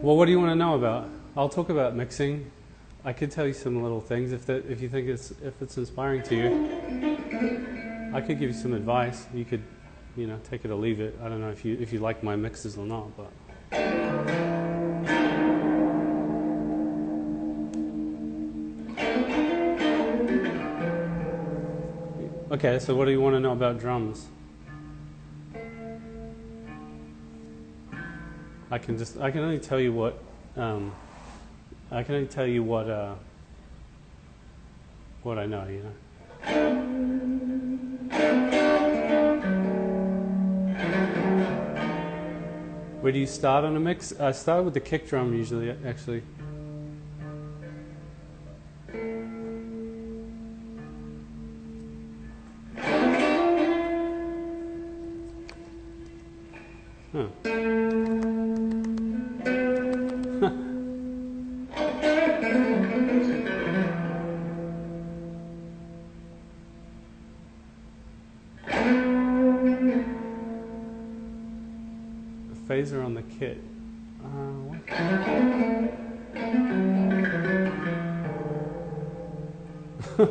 Well, what do you want to know about? I'll talk about mixing. I could tell you some little things if you think it's inspiring to you. I could give you some advice. You could, take it or leave it. I don't know if you like my mixes or not, but. Okay, so what do you want to know about drums? I can only tell you what I know, Where do you start on a mix? I start with the kick drum usually, actually. Huh. Phaser on the kit. Do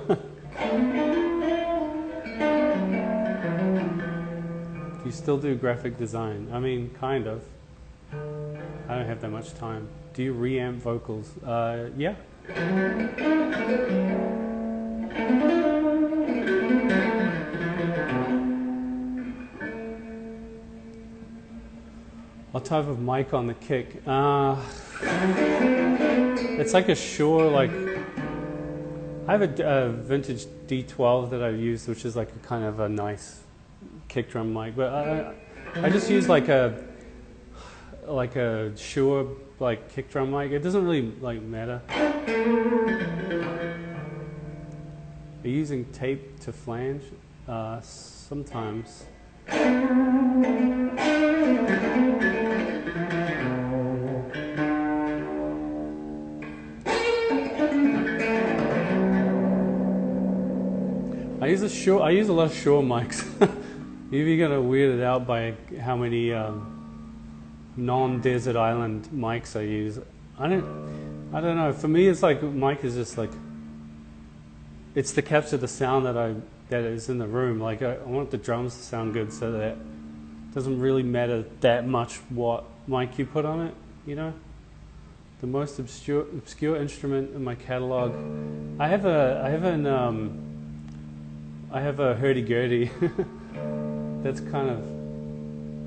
you still do graphic design? I mean, kind of. I don't have that much time. Do you reamp vocals? Yeah. What type of mic on the kick? It's like a Shure, I have a vintage D12 that I've used, which is like a kind of a nice kick drum mic, but I just use like a Shure kick drum mic. It doesn't really matter. Are you using tape to flange? Sometimes. I use a lot of Shure mics. You're gonna weirded out by how many non-desert island mics I use. I don't know. For me, it's like mic is just it's to capture the sound that is in the room. I want the drums to sound good, so that it doesn't really matter that much what mic you put on it. The most obscure instrument in my catalog. I have a hurdy-gurdy. That's kind of,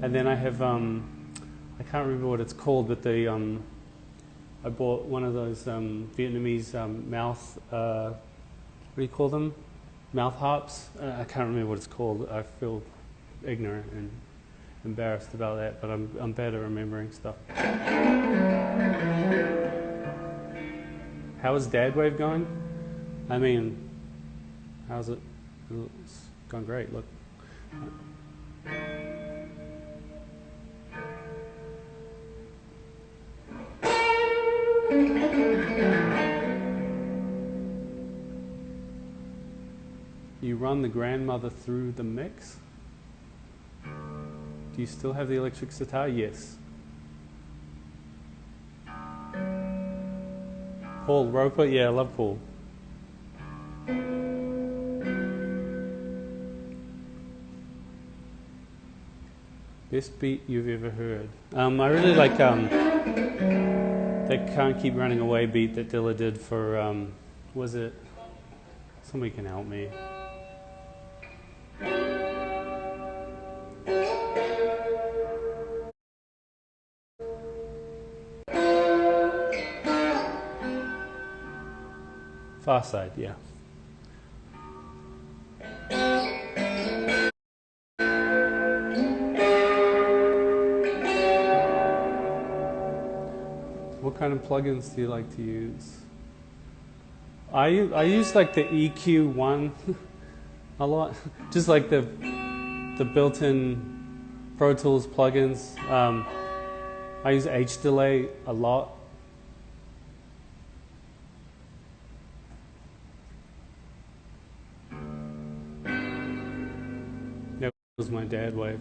and then I have I can't remember what it's called, but I bought one of those Vietnamese mouth, what do you call them? Mouth harps. I can't remember what it's called. I feel ignorant and embarrassed about that, but I'm bad at remembering stuff. How is Dad Wave going? I mean, how's it? It's gone great. Look. You run the grandmother through the mix? Do you still have the electric sitar? Yes. Paul Roper? Yeah, I love Paul. Best beat you've ever heard? I really like that Can't Keep Running Away beat that Dilla did for, was it? Somebody can help me. Far Side, yeah. What kind of plugins do you like to use? I use the EQ1 a lot, just like the built-in Pro Tools plugins. I use H delay a lot. That was my Dad Wave.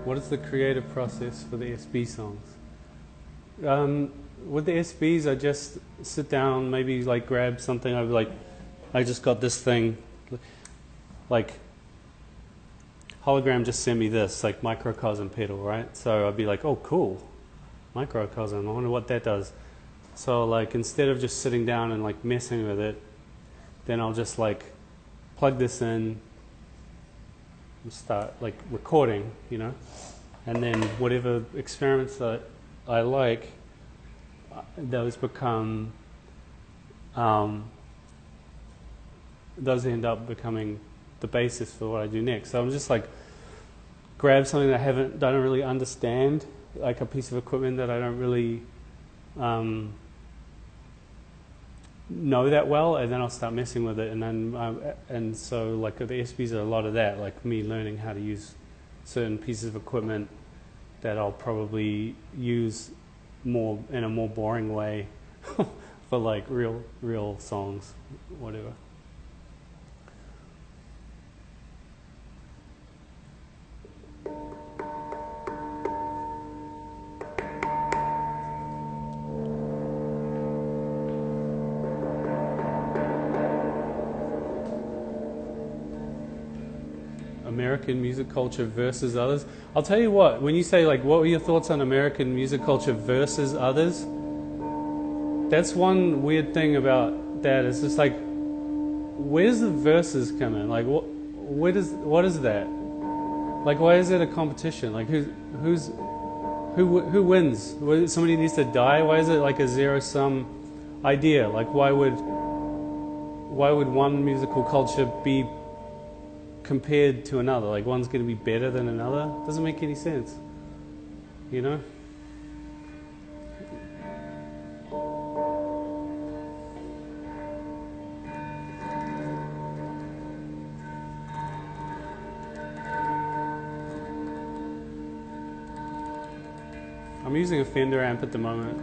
What is the creative process for the SB songs? With the SBs, I just sit down, maybe like grab something. I just got this thing, like Hologram just sent me this, like microcosm pedal, right? So I'd be like, oh, cool, microcosm. I wonder what that does. So like instead of just sitting down and like messing with it, then I'll just like plug this in and start like recording, you know, and then whatever experiments that I like, those become, those end up becoming the basis for what I do next. So I'm just like grab something that I don't really understand, like a piece of equipment that I don't really know that well, and then I'll start messing with it, and then and so like the SBs are a lot of that, like me learning how to use certain pieces of equipment that I'll probably use more in a more boring way for like real songs, whatever. American music culture versus others. I'll tell you what, when you say like, what were your thoughts on American music culture versus others? That's one weird thing about that. It's just like, where does the verses come in? Like, what is that? Like, why is it a competition? Like, who wins? Somebody needs to die? Why is it like a zero-sum idea? Like, why would one musical culture be compared to another? Like, one's going to be better than another? Doesn't make any sense, you know? I'm using a Fender amp at the moment.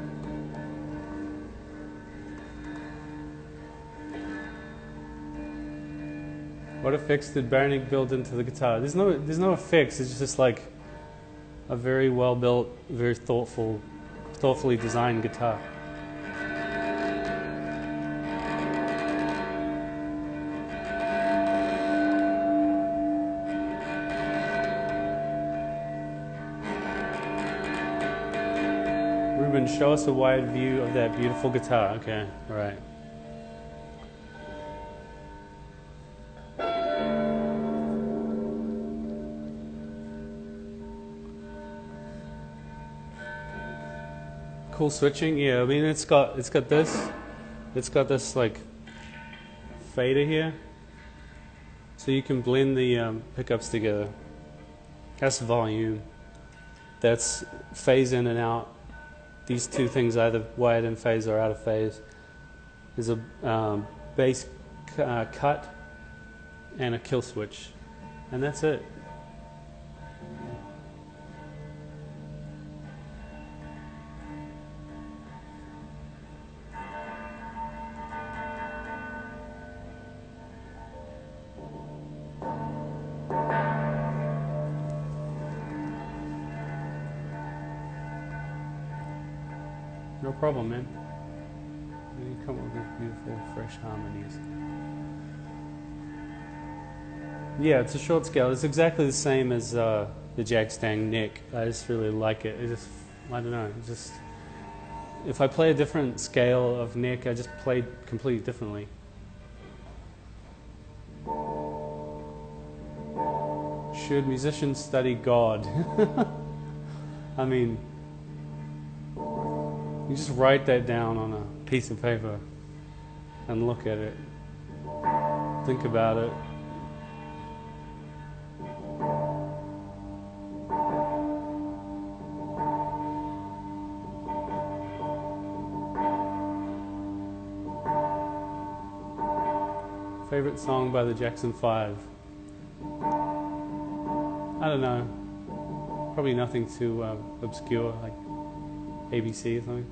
What effects did Baronic build into the guitar? There's no effects. It's just like a very well built, very thoughtfully designed guitar. Ruben, show us a wide view of that beautiful guitar. Okay, all right. Cool switching, yeah. I mean, it's got this like fader here, so you can blend the pickups together. That's volume. That's phase in and out. These two things either wired in phase or out of phase. There's a bass cut and a kill switch, and that's it. No problem, man. You come up with beautiful, fresh harmonies. Yeah, it's a short scale. It's exactly the same as the Jag-Stang neck. I just really like it. I don't know. If I play a different scale of neck, I just play completely differently. Should musicians study God? I mean, you just write that down on a piece of paper and look at it. Think about it. Favorite song by the Jackson 5? I don't know. Probably nothing too obscure, like ABC or something.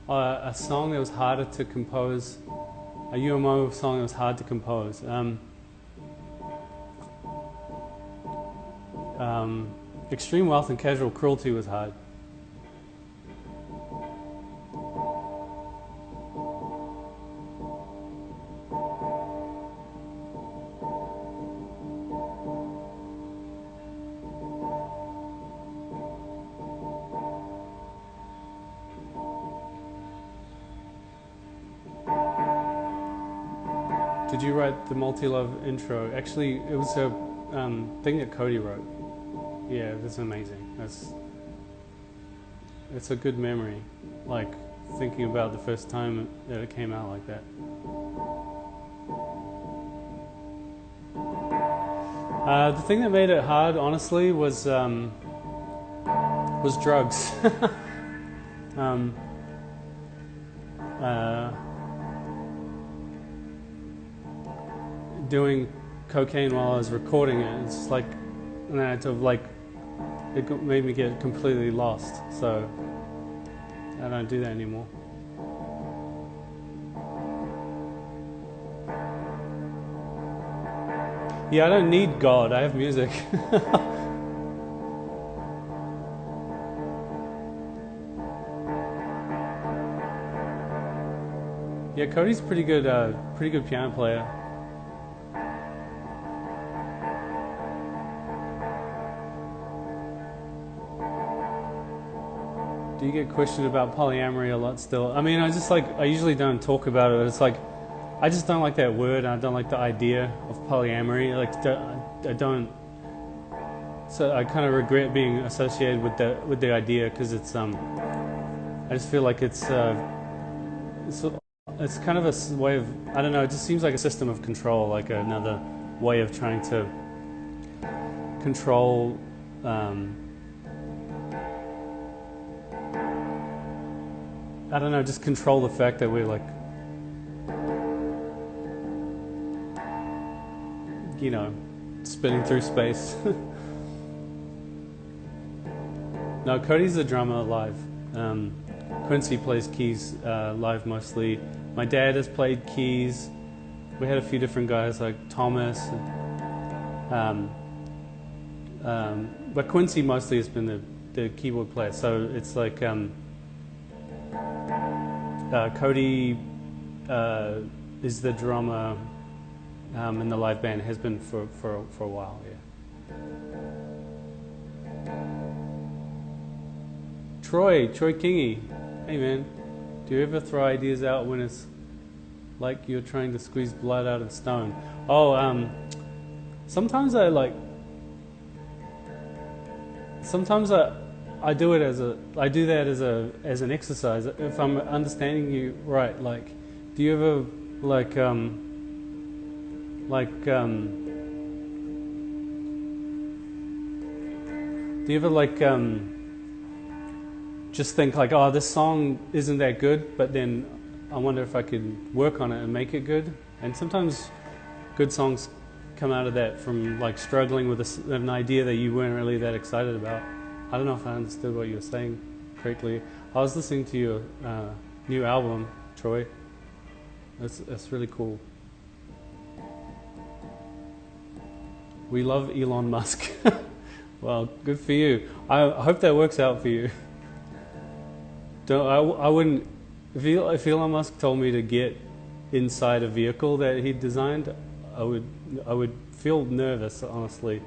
A song that was harder to compose A UMO song that was hard to compose. Extreme Wealth and Casual Cruelty was hard. Did you write the Multi-Love intro? Actually, it was a thing that Cody wrote. Yeah, that's amazing. It's a good memory, like thinking about the first time that it came out like that. The thing that made it hard, honestly, was drugs. Doing cocaine while I was recording it, it's like, and I had to it made me get completely lost. So I don't do that anymore. Yeah, I don't need God. I have music. Yeah, Cody's pretty good piano player. Do you get questioned about polyamory a lot still? I mean, I usually don't talk about it. It's like, I just don't like that word, and I don't like the idea of polyamory. I don't. So I kind of regret being associated with the idea, because it's I just feel like it's kind of a way of, I don't know. It just seems like a system of control, like another way of trying to control. I don't know, just control the fact that we're spinning through space. No, Cody's the drummer live. Quincy plays keys live mostly. My dad has played keys. We had a few different guys like Thomas. But Quincy mostly has been the keyboard player. So it's like Cody is the drummer in the live band, has been for a while, yeah. Troy Kingy, hey man, do you ever throw ideas out when it's like you're trying to squeeze blood out of stone? Oh, sometimes I do that as an exercise. If I'm understanding you right, like, do you ever just think like, oh, this song isn't that good, but then I wonder if I could work on it and make it good? And sometimes good songs come out of that, from like struggling with an idea that you weren't really that excited about. I don't know if I understood what you were saying correctly. I was listening to your new album, Troy. That's really cool. We love Elon Musk. Well, good for you. I hope that works out for you. I wouldn't. If Elon Musk told me to get inside a vehicle that he designed, I would feel nervous. Honestly,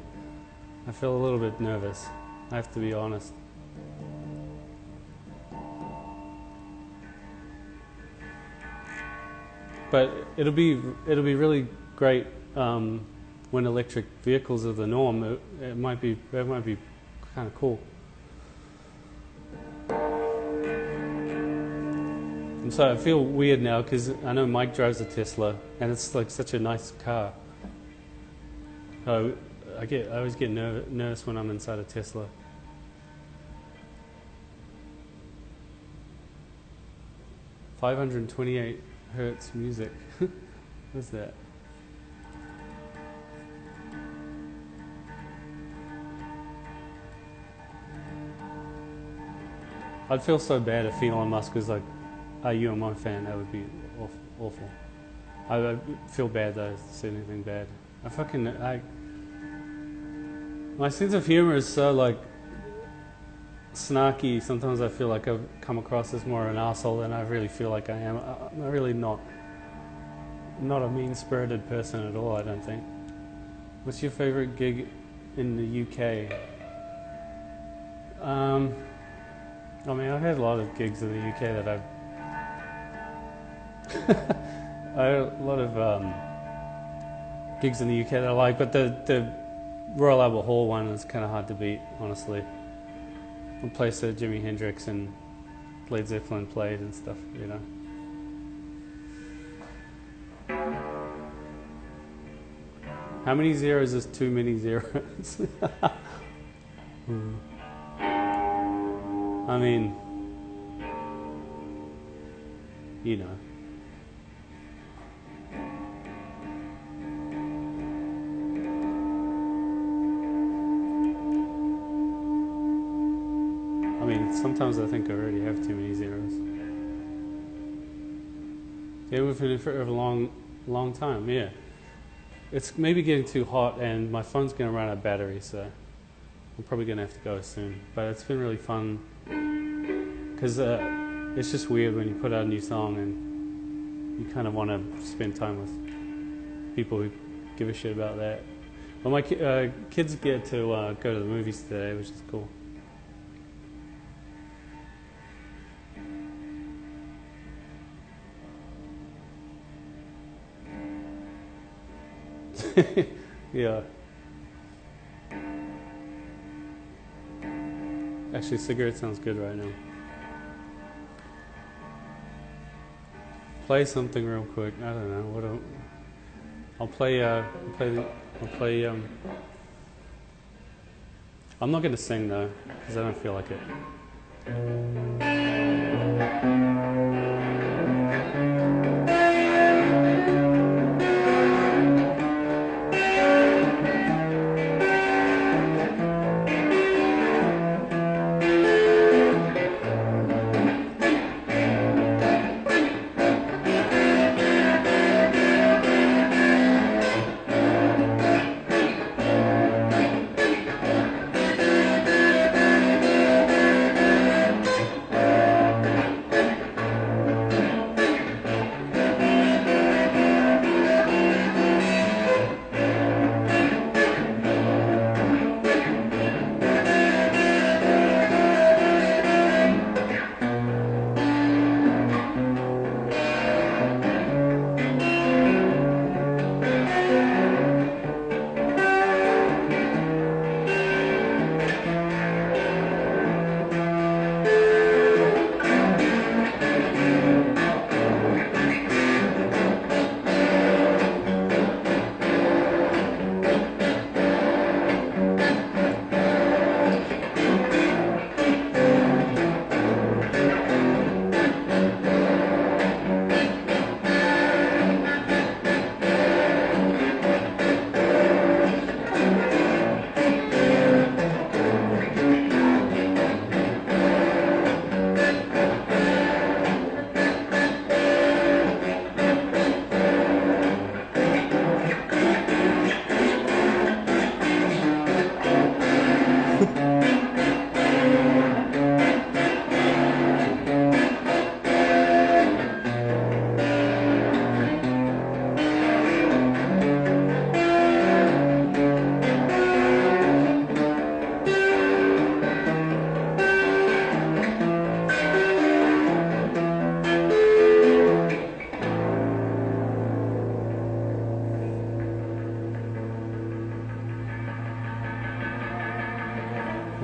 I feel a little bit nervous. I have to be honest. But it'll be really great when electric vehicles are the norm. That might be kind of cool. And so I feel weird now, because I know Mike drives a Tesla, and it's like such a nice car. So I always get nervous when I'm inside a Tesla. .528 hertz music. What's that? I'd feel so bad if Elon Musk was like a UMO fan. That would be awful. I feel bad though, I said anything bad. My sense of humor is so like snarky. Sometimes I feel like I've come across as more of an asshole than I really feel like I am. I'm really not a mean-spirited person at all, I don't think. What's your favorite gig in the UK? I mean, I've had a lot of gigs in the UK that I had a lot of gigs in the UK that I like, but the Royal Albert Hall one is kind of hard to beat, honestly. A place that Jimi Hendrix and Led Zeppelin played and stuff, you know. How many zeros is too many zeros? I mean, you know. I mean, sometimes I think I already have too many zeros. Yeah, we've been in for a long time, yeah. It's maybe getting too hot and my phone's going to run out of battery, so I'm probably going to have to go soon. But it's been really fun because it's just weird when you put out a new song and you kind of want to spend time with people who give a shit about that. Well, my kids get to go to the movies today, which is cool. Yeah. Actually, cigarette sounds good right now. Play something real quick. I don't know. I'll play. I'm not going to sing though, because I don't feel like it.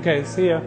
Okay, see ya.